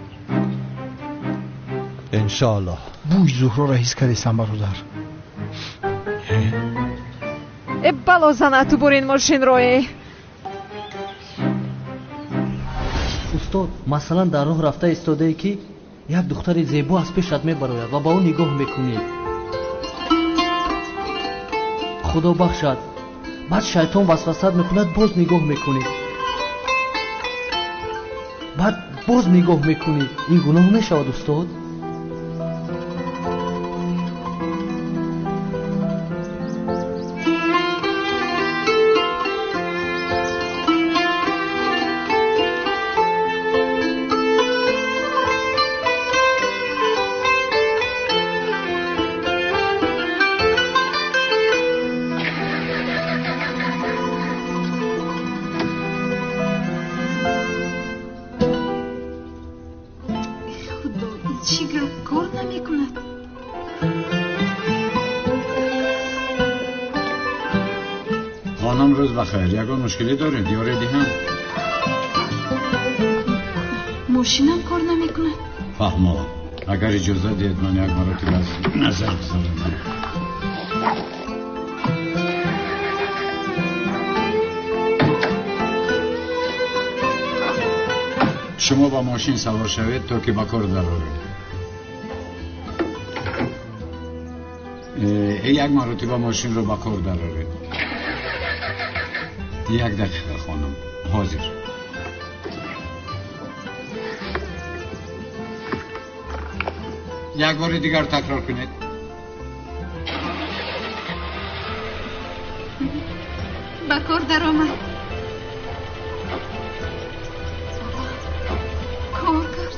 انشاءالله. بوی زهرا را حس کرده ایستم برادر. بلا زنه تو برین ماشین روی. استاد مثلا در راه رفته ایستاده ای که یک دختر زیبا از پیشت میبراید و با اون نگاه میکنی، خدا بخشد بعد شیطان وسوسه میکند، باز نگاه میکنی، بعد باز نگاه میکنی، این گناه میشود استاد؟ خانم روز بخیر. یگان مشکلی داره دیاره دیهم. ماشینم کار نمیکنه. فهمم. اگر اجازه دید من یک مرتبه از نظر بذارم. شما با ماشین سوار شوید تا که با کار درارید. یک مرتبه ماشین رو با کار درارید. یک دقیقه خانم. حاضر. یک بار دیگر تکرار کنید. با کار در آمد. کار کرد.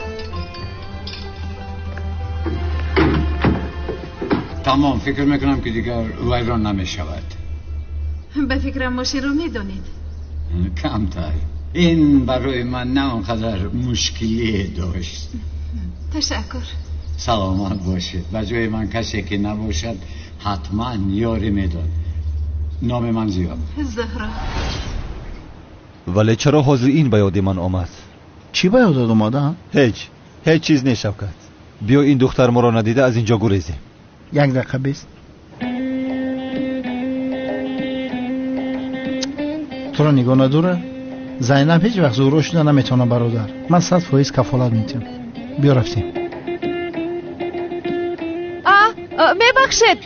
تمام. فکر میکنم که دیگر ویران نمی شود. به فکرم ماشین رو میدونید. کمتر. این برای من نه اونقدر مشکلی داشت. تشکر. سلامت باشید. به جای من کسی که نباشد حتما یاری میداد. نام من زیاد. زهرا. ولی چرا حاضر این به یاد من آمد؟ چی به یادت اومده؟ هیچ چیز نیست شوکت. بیا این دختر ما را ندیده از اینجا گریزیم. یک دقیقه بیست. تو را نگاه نداره؟ زینب هیچ وقت زهرا شده نمیتونه برادر. من 100% کفالت میتونم. بیا رفتیم. میبخشید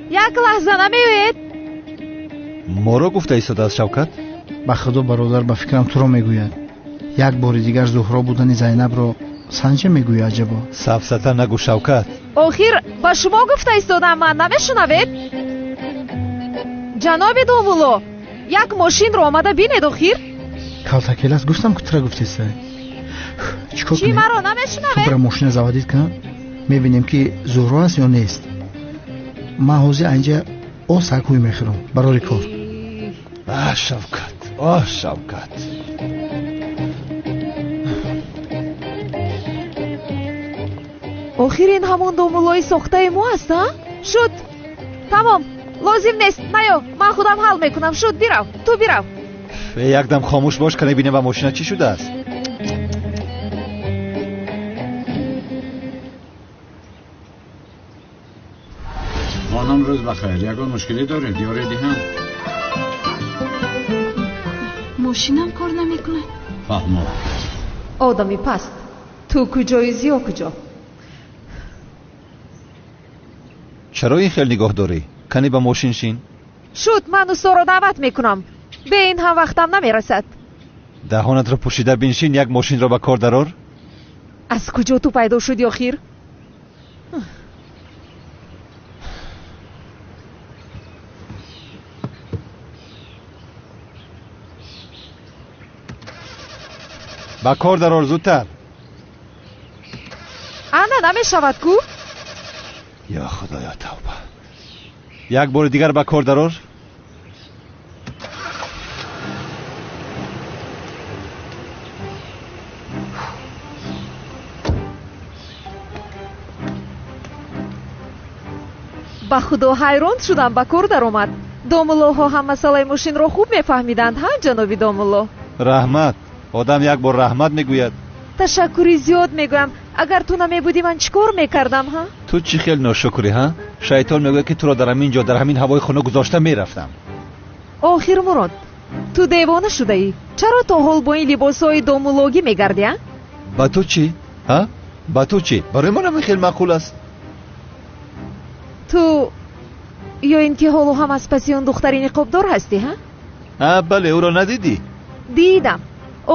یک لحظه نمیوید؟ ما را گفته ایستاده از شوکت؟ به خدا برادر به فکرم تو را میگوید. یک بار دیگر زهرا بودن زینب را سنجه میگوید. عجبا. سفسطه نگو شوکت. آخر با شما گفته ایستادم من نمیشنوید؟ جناب دومولو یک ماشین رو آمده بینید آخر؟ کالتاکیلت گفتم که تو را گفتیسته. چیکار کنیم؟ چی مرا نمیشنوید؟ تو برای ماشین زوادید کن میبینیم که زهرا است یا نیست. من حوزه اینجا سکوی میخورم برای کار. شوکت. آخر این همون دومولوی ساخته ما است ها؟ شد. تمام. لازم نیست. نیو من خودم حل میکنم. شد بیرو. تو بیرو. یک دم خاموش باش کنه بینه با ماشین چی شده است. خانم روز بخیر. یگان مشکلی داره دیاره دیهم. ماشینم کار نمیکنه. فهمم. آدمی پست. تو کجایی زیا کجا؟ چرا این خیلی نگاه داری؟ کنی با ماشین شین؟ شد من اوستا رو دعوت میکنم. به این هم وقتم نمیرسد. دهانت را پوشیده بینشین یک ماشین را به کار درار؟ از کجا تو پیدا شدی آخر؟ به کار درار زودتر. انا نمیشود کو؟ یا خدایا توبه. یک بار دیگر به کار درار. ба худо ҳайрон шудам ба кор даромад. домуллоҳо ҳам масъалаи мошинро хуб мефаҳмиданд, ҳа ҷаноби домулло? раҳмат. одам як бор раҳмат мегӯяд. ташаккури зиёд мегӯям. агар ту намебудӣ ман чӣ кор мекардам, ҳа? ту чӣ хел ношукрӣ, ҳа? шайтон мегӯяд ки туро дар ҳамин ҷо, дар ҳамин ҳавои хона гузошта мерафтам. охир мурод, ту девона шудаӣ? чаро то ҳол бо ин либосҳои домуллогӣ мегарди, а? ба ту чӣ, ҳа? ба ту чӣ? барои ман ҳамин хел маъқул аст. ту ё ин ки ҳоло ҳам аз паси он духтари ниқобдор ҳастӣ, ҳа? бале, ӯро надидӣ? дидам.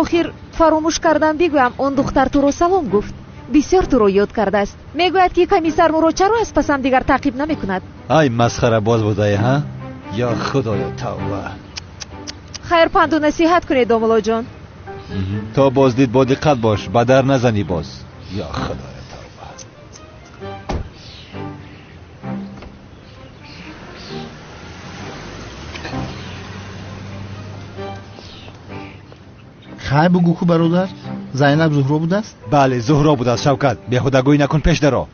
охир фаромӯш кардам бигӯям, он духтар туро салом гуфт. бисёр туро ёд кардааст. мегӯяд ки комиссар муро чаро аз пасам дигар таъқиб намекунад. ай масхара боз будае, ҳа? ё худоё, тавба. хайр, панду насиҳат кунед домулло ҷон. то боздид бо диққат бош, ба дар назани боз. ё худоё, тавба. хай бугу ку бародар, зайнаб зуҳро будааст? бале, зуҳро будааст. шавкат, беҳудагӯӣ накун, пеш даро.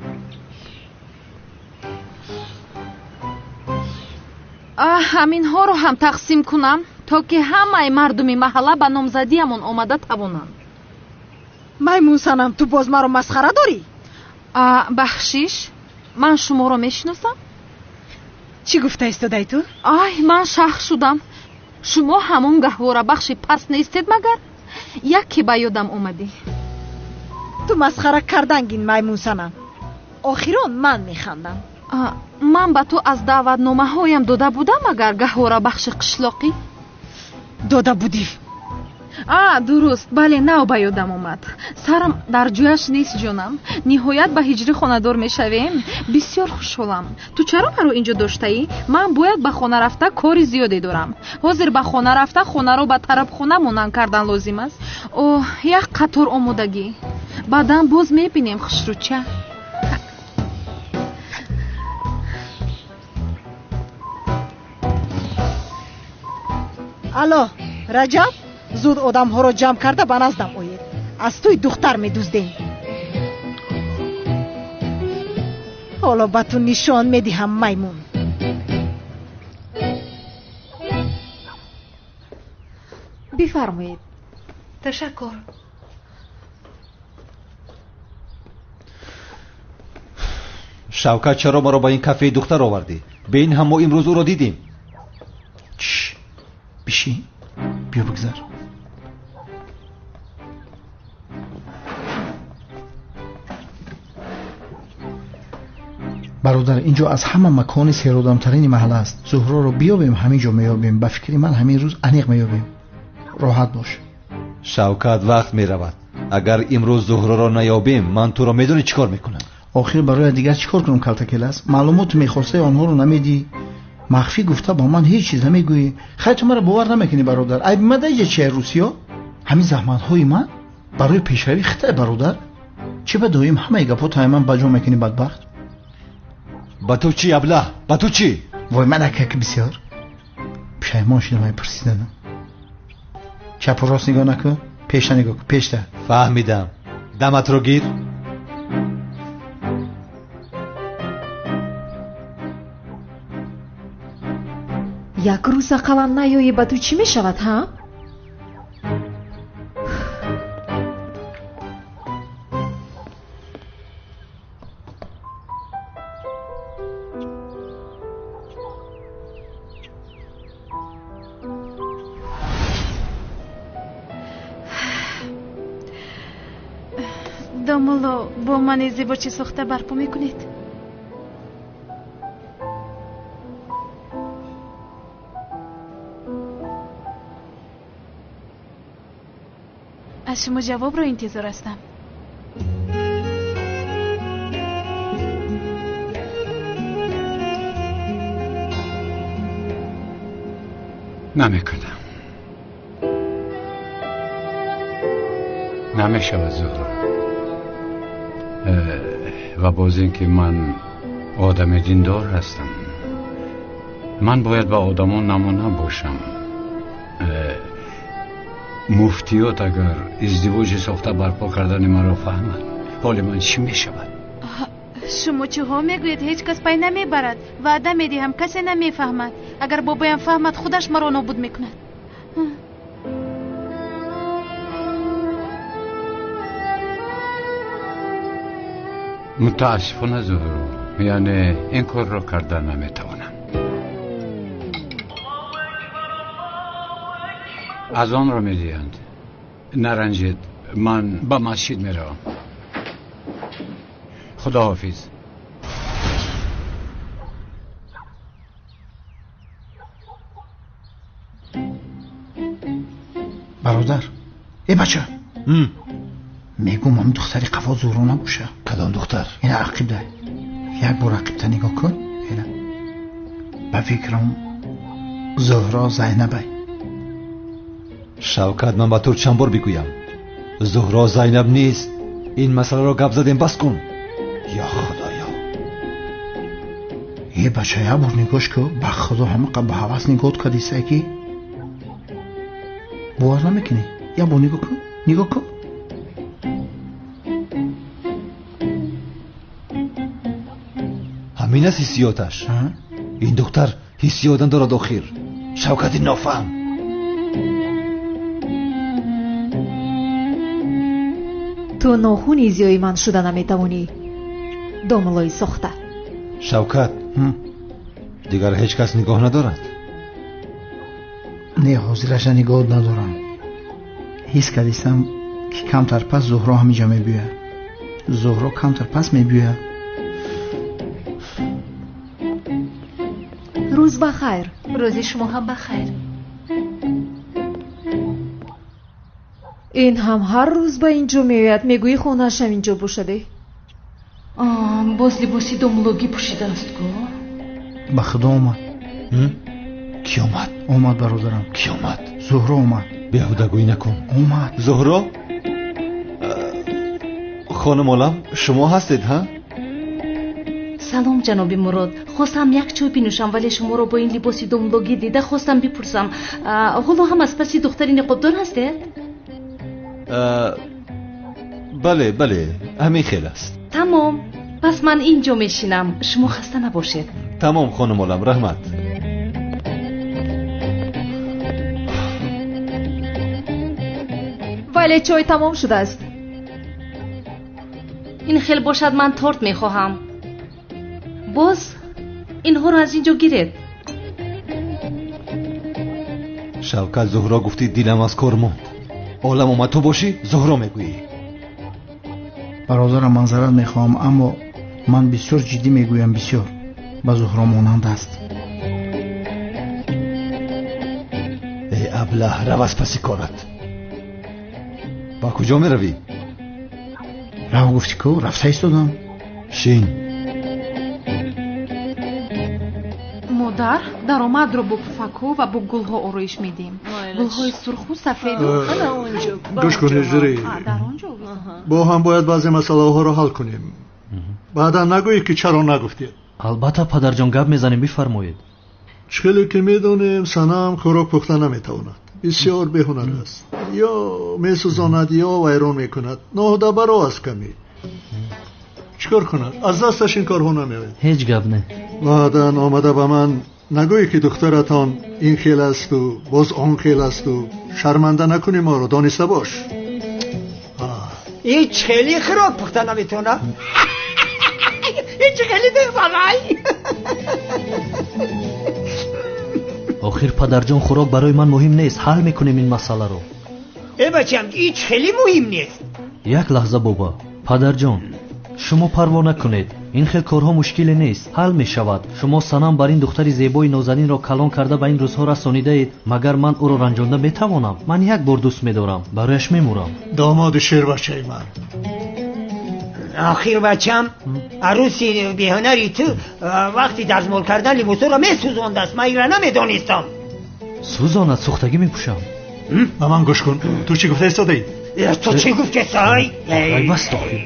ҳаминҳоро ҳам тақсим кунам, то ки ҳамаи мардуми маҳалла ба номзадиамон омада тавонанд. маймун санам, ту боз маро масхара дорӣ? бахшиш, ман шуморо мешиносам. чӣ гуфта истодаи ту? ай, ман шаҳр шудам. шумо ҳамон гаҳвора бахши паст нестед магар? яке ба ёдам омадӣ. ту масхара кардангин маймун санам. охирон ман механдам. ман ба ту аз даъватномаҳоям дода будам агар гаҳвора бахши қишлоқӣ? дода будӣ? дуруст, бале, нав ба ёдам омад. сарам дар ҷояш нест ҷонам. ниҳоят ба ҳиҷрӣ хонадор мешавем. бисёр хушҳолам. ту чаро маро инҷо доштаӣ? ман бояд ба хона рафта кори зиёде дорам. ҳозир ба хона рафта хонаро ба тарабхона монанд кардан лозим аст. оҳ, як қатор омодагӣ. баъдан боз мебинем, хушрӯча. алло, раҷаб, зуд одамҳоро ҷамъ карда ба наздам оед. аз туи духтар медуздем. ҳоло ба ту нишон медиҳам, маймун. бифармоед. ташаккур. шавкат, чаро маро ба ин кафеи духтар овардӣ? беин ҳам мо имрӯз ӯро дидим. бишин, биё бигзар. бародар, инҷо аз ҳама макони серодамтарини маҳалла аст. зуҳроро биёбем, ҳамин ҷо меёбем. ба фикри ман ҳамин рӯз аниқ меёбем. роҳат бош. шавкат, вақт меравад. агар имрӯз зуҳроро наёбем, ман туро медонӣ чӣ кор мекунам? охир барои дигар чӣ кор кунам, калтакелас? маълумоту мехостаи онҳоро намедӣ, махфӣ гуфта ба ман ҳеҷ чиз намегӯӣ. хай ту маро бовар намекунӣ бародар. айби ман даиҷа чия русиё? ҳамин заҳматҳои ман барои пешравӣ хитае бародар. чӣ ба доим ҳамаи гапотаи ман ба ҷо мекунӣ бадбахт? ба ту чӣ, аблаҳ? ба ту чӣ? вой, ман акак бисёр пушаймон шудам ай пурсиданам. чапу рост нигоҳ накун, пешта нигоҳ кун, пешта. фаҳмидам. даматро гир. як рӯз ақаллан наёӣ, ба ту чӣ мешавад, ҳа? домулло, бо мани зебо чӣ сохта барпо мекунед? аз шумо ҷавобро интизор ҳастам. намекунам. намешавад зуҳро. ва боз ин ки ман одами диндор ҳастам, ман бояд ба одамон намуна бошам. муфтиёт агар издивоҷи сохта барпо кардани маро фаҳмад, ҳоли ман чӣ мешавад? شما چه ها میگوید هیچ کس پی نمیبرد وعده میدهم کسی نمیفهمد اگر بابایم فهمد خودش مرا نابود میکند متاسفانه زهرو یعنی این کار را کردن نمیتوانم از آن را میدهند نرنجید من به مسجد میروم خداحافظ برادر ای بچه میگم هم دختری قفا زهرا نباشه کدام دختر؟ این عقیب ده یک بار عقیب تا نگاه کن اینا به فکرم زهرا زینبه شوکت من با تو چند بار بگویم زهرا زینب نیست این مسئله را گپ زدیم بس کن یا خدایا یه بچه یک بار نگاش که به خدا همه قبل حواس نگاه کردیسته که باور نمیکنی یک بار نگاه کن همین است حسیاتش این دختر حسیاتن دارد آخر شوکت نافهم تو ناخونی زیای من شده نمیتوانی داملای سخته شوکت دیگر هیچ کس نگاه ندارد نه حاضرش نگاه ندارم حس کردیستم که کمتر پس زهرا همیجا میبیه زهرا کمتر پس میبیه روز بخیر روزی شما هم بخیر این هم هر روز با اینجا میاد میگویی خونه‌اش هم اینجا باشده باز لباسی دومولوگی پوشیده است گو به خدا اومد کی اومد؟ اومد برادرم کی اومد؟ زهرا اومد بیهودگویی نکن اومد زهرا؟ خانم عالم شما هستید ها؟ سلام جناب مراد خواستم یک چای بنوشم ولی شما رو با این لباسی دومولوگی دیده خواستم بپرسم حالا هم از پسی دختری نقابدار هستید؟ بله همین خیلی است تمام پس من اینجا میشینم شما خسته نباشید تمام خانم عالم رحمت ولی چای تمام شده است این خیلی باشد من تورت میخواهم باز اینها رو از اینجا گیرید شوکت زهرا گفتی دیلم از کار موند عالم اومد تو باشی زهرا میگویی برادرم منظرت میخوام اما من بسیار جدی میگویم بسیار با زهرا مانند است ای ابله رو از پسی کارت با کجا میروی؟ رو گفتی که رفته ایستادم شین модар даромадро бо пуфакҳо ва бо гулҳо ороиш медиҳем гулҳои сурху сафеду гӯш кунед зири бо ҳам бояд баъзе масъалаҳоро ҳал кунем баъдан нагӯед ки чаро нагуфтед албатта падарҷон гап мезанем бифармоед чхеле ки медонем санам хӯрок пухта наметавонад бисёр беҳунар аст ё месӯзонад ё вайрон мекунад ноҳудабаро аст камӣ چی کار کنند؟ از دستش این کارها نمیاد. هیچ گپ نه. بعدن آمده به من نگویی که دخترتان این خیل است و باز آن خیل است و شرمنده نکنی ما رو دانسته باش. هیچ خیلی خراب پخته نمیتونه. هیچ خیلی دخمای. آخر پدرجان خوراک برای من مهم نیست. حل میکنیم این مسئله رو. ای بچم هیچ خیلی مهم نیست. یک لحظه بابا. پدرجان شما پروا نکنید. این خیلی کارها مشکلی نیست. حل می شود. شما سنم بر این دختری زیبای نازنین را کلان کرده به این روزها رسانیده اید. مگر من او را رنجانده می توانم؟ من یک بار دوست می دارم. برایش می مورم. داماد شیر بچه من. آخر بچم عروسی بیهنری تو وقتی دستمال کردن لباسو را می سوزانده است. من این را نمی دانستم. سوزاند سوختگی می پوشم. به من گوش کن. تو چی گفته ایستاده ای؟ تو چی گفته سای؟ ای بس آخر.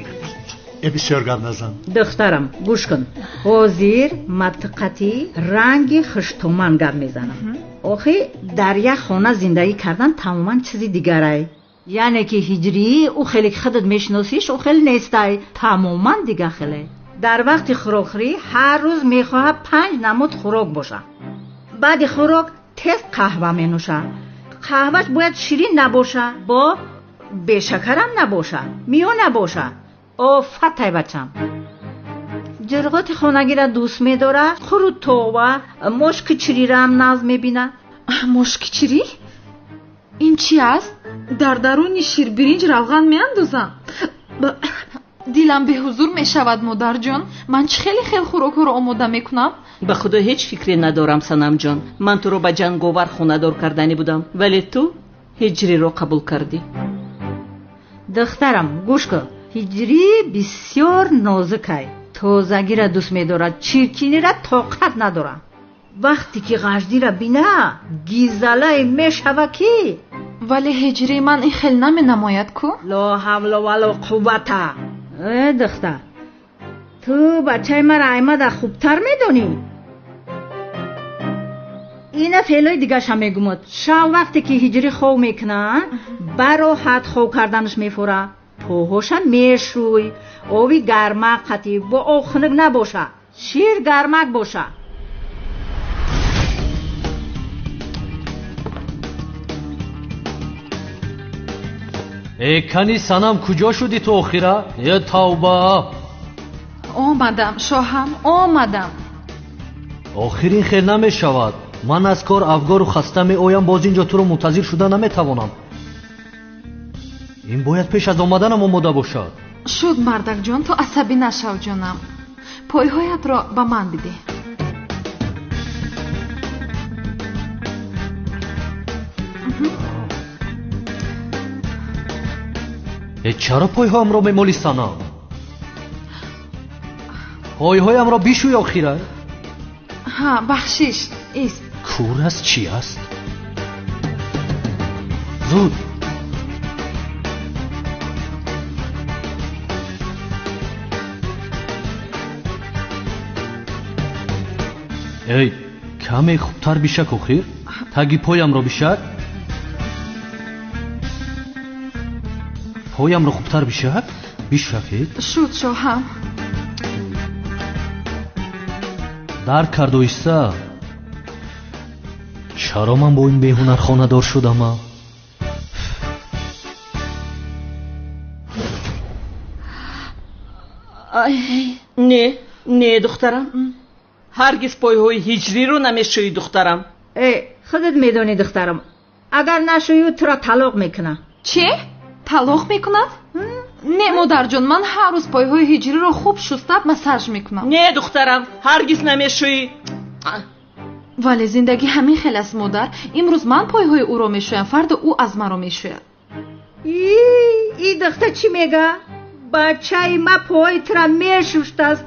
بسیار گپ نزن. دخترم گوش کن. حاضر منطقتی رنگ خشتومن گپ میزنم. آخه در یک خانه زندگی کردن تماما چیزی دیگره. یعنی که هجری او خیلی خودت میشناسیش او خیلی نیسته. تماما دیگه خیلی. در وقت خوراکخوری هر روز میخواهد 5 نمود خوراک باشه. بعد خوراک تست قهوه می نوشه. قهوهش باید شیرین نباشه، با بشکرم نباشه، میو نباشه. آفتای بچم. جرغات خانگی را دوست میداره. خورو توبه مشک چری را هم ناز میبینه. مشک چری؟ این چی است؟ در درون شیر برنج روغن میاندازم. دلم به حضور میشود مادر جان. من چه خیلی خوراک رو آماده میکنم. به خدا هیچ فکری ندارم سنم جان. من تو رو به جنگاور خونه‌دار کردنی بودم، ولی تو هجری رو قبول کردی. دخترم گوش کن. هجری بسیار نازکه. تازگی را دوست می‌دارد، چیرکینی را طاقت ندارد. وقتی که غجدی را بینه گیزله میشود کی. ولی هجری من این خیلی نماید کو. لا حول ولا قوت. دختر تو بچه مرا ایمده خوبتر میدونی. اینه فعلای دیگه شم میگمد. شب وقتی که هجری خواب میکنه براحت خواب کردنش میفوره. پوهاشم میشوی. آبی گرمک قطعی با آب خنک نباشه، شیر گرمک باشه. ای کنی سنم کجا شدی تو آخیره؟ یا توبه. آمدم شوهم، آمدم. آخرین خیلی نمی شود. من از کار افگار و خسته می آیم، باز اینجا تو رو منتظر شده نمی توانم. این باید پیش از آمدنم آماده باشد. شد مردک جان، تو عصبی نشو جانم. پایهایت را به من بده. چرا پایهایم را میمالی سنم؟ پایهایم را بیشوی آخیره. ها بخشش است. کور است چی است؟ زود. ای کمی خوبتر بیشک آخیر. تگی پایم را بیشک. پایم را خوبتر بیشک. بیشکید شد شوهم. در کرد و ایسته. چرا من با این بیهنر خانه دار شدم؟ نه دخترم، هرگز پایهای هجری رو نمیشوی دخترم. خودت میدونی دخترم، اگر نشوی تو را طلاق میکنه. چه؟ طلاق میکند؟ نه مادر جان، من هر روز پایهای هجری رو خوب شسته مساج میکنم. نه دخترم، هرگز نمیشوی. ولی زندگی همین خیلی است مادر. امروز من پایهای او رو میشویم، فردا او از من رو میشوید. ای دختر چی میگه؟ بچه ما پایت را میشوشته است.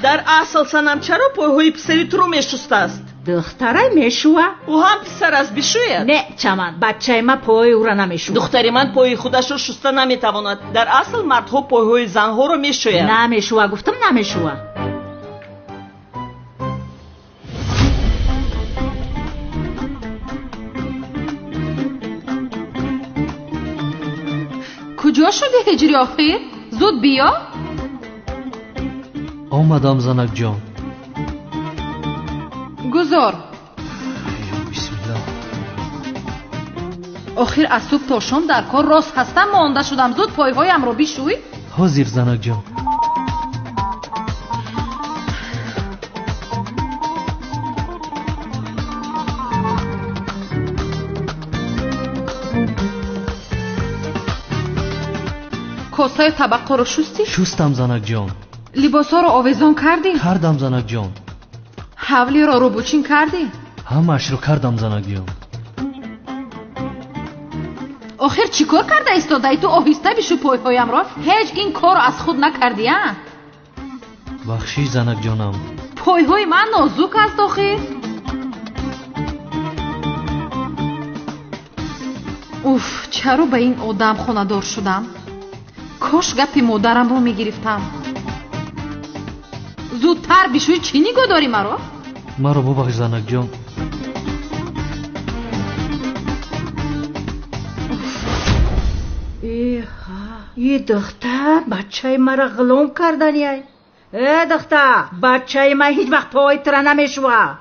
در اصل سنم چرا پایهای پسری تو رو میشوسته است؟ دختره میشوه؟ او هم پسر است بشوید. نه چمن، بچه ما پای او را نمیشوه. دختری من پای خودش رو شسته نمیتواند. در اصل مردها پایهای زنها رو میشوید. نمیشوه، گفتم نمیشوه. کجا شدی هجری آخیر؟ زود بیا. آمدم زنک جان. گذار. بسم الله. آخر از صبح تا شام در کار راست هستم، مانده شدم. زود پایهایم رو بیشوی. حاضر زنک جان. کاسای طبقه رو شستی؟ شستم زنک جان. لباسا رو آویزان کردی؟ کردم زنک جان. حولی را روبوچین کردی؟ همش رو کردم زنک جان. آخر چی کار کرده ایستاده ای تو؟ آهسته بشو پایهایم را. هیچ این کار از خود نکردی ها؟ بخشی زنک جانم. پایهای من نازک است آخر. اوف، چرا به این آدم خانه دار شدم؟ کاش گپی مادرم رو میگرفتم. زودتر بشوی. چی نگاه داری مرا؟ مرا ببخش زنک جان. ای دختر بچه مرا غلام کردنی ای دختر بچه من هیچ وقت پای ترا نمیشوه.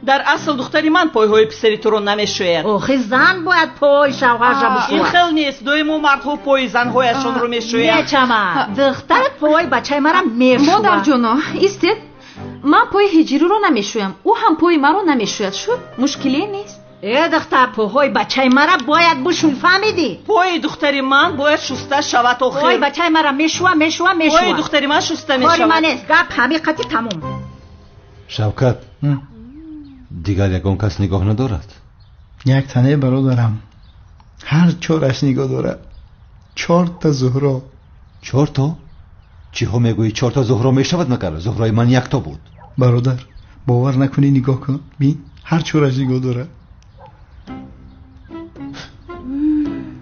در اصل دختری من پایهای پسری تو رو نمیشوید. آخه زن باید پای شوهرش بشوه. این خیلی نیست. دویم مردها پای زنهایشون رو میشوید. نچما دختر پای بچه مرا میشوه. مادر جانا ایستید. من پای هجری رو نمیشویم، او هم پای مرا نمیشوید. شد مشکلی نیست. دختر پای بچه مرا باید بشوی، فهمیدی؟ پای دختری من باید شسته شود. آخه پای بچه مرا میشوه. پای دختری من شسته میشود. کاری من نیست. گپ حقیقتی تموم. شوکت دیگر یگان کس نگاه ندارد. یک تنه برادرم هر چهارش نگاه دارد. 4 تا زهرا. 4 تا؟ چی ها میگویی 4 تا زهرا میشود مگر؟ زهرای من 1 تا بود. برادر باور نکنی نگاه کن، بین هر چهارش نگاه دارد.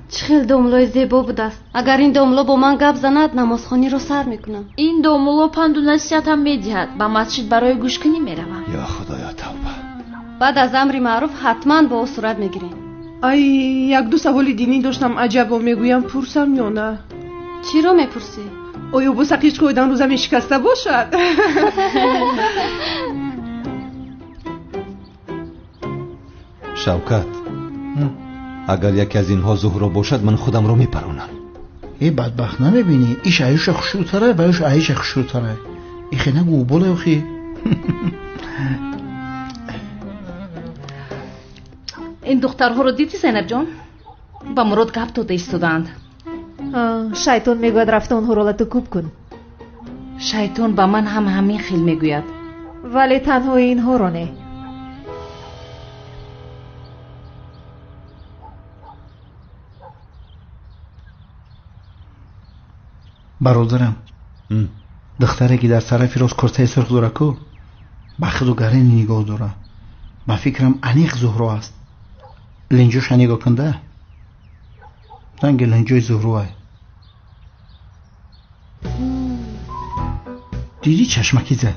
چه داملوی زیبا بود است. اگر این داملو با من گپ زند نمازخوانی رو سر میکنم. این داملو پند و نصیحت هم میدهد. با مسجد برای گوش کنی میروم. یا خدایا توبه. بعد از امر معروف حتما با او صورت میگیریم. ای یک دو سوال دینی داشتم، عجبا میگویم پرسم یا نه؟ چی رو میپرسی؟ آیا بوسقیش کویدن روزم شکسته باشد؟ شوکت اگر یکی از اینها زهرا باشد من خودم رو میپرونم. ای بدبخت نمیبینی ایش عیش خوشوتره بایش عیش خوشوتره. ای خیلی گوبوله اخی. این دخترها رو دیدی زینب جان؟ با مراد گپ داده ایستادند. شیطان میگوید رفته اون حرالتو کوب کن. شیطان با من هم همین خیل میگوید. ولی تنها اینها رو نه. برادرم دختره که در طرف راست کرته سرخ داره کو بخد و گرین نگاه داره. با فکرم انیق زهرا است. لنجوش نگاه کنده دنگ لنجوی زهرا دیدی چشمکی زد.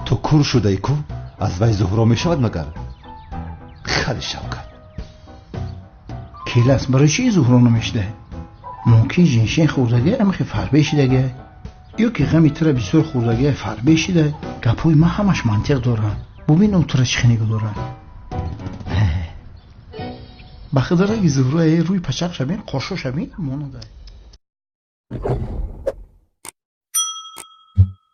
تو کور شده ای کو از وی زهرا می شود مگر؟ خیلی شوکت کیل است برای چی زهرا نمیشده؟ ممکن جنشین خوردگی امخی فربه شدگه یا که غمی تره بسیار خوردگی فربه شده. گپوی ما همش منطق داره. ببین اون تره چخی نگاه داره. بخدر اگه زهرا روی پچق شبین قاشو شبین مانده.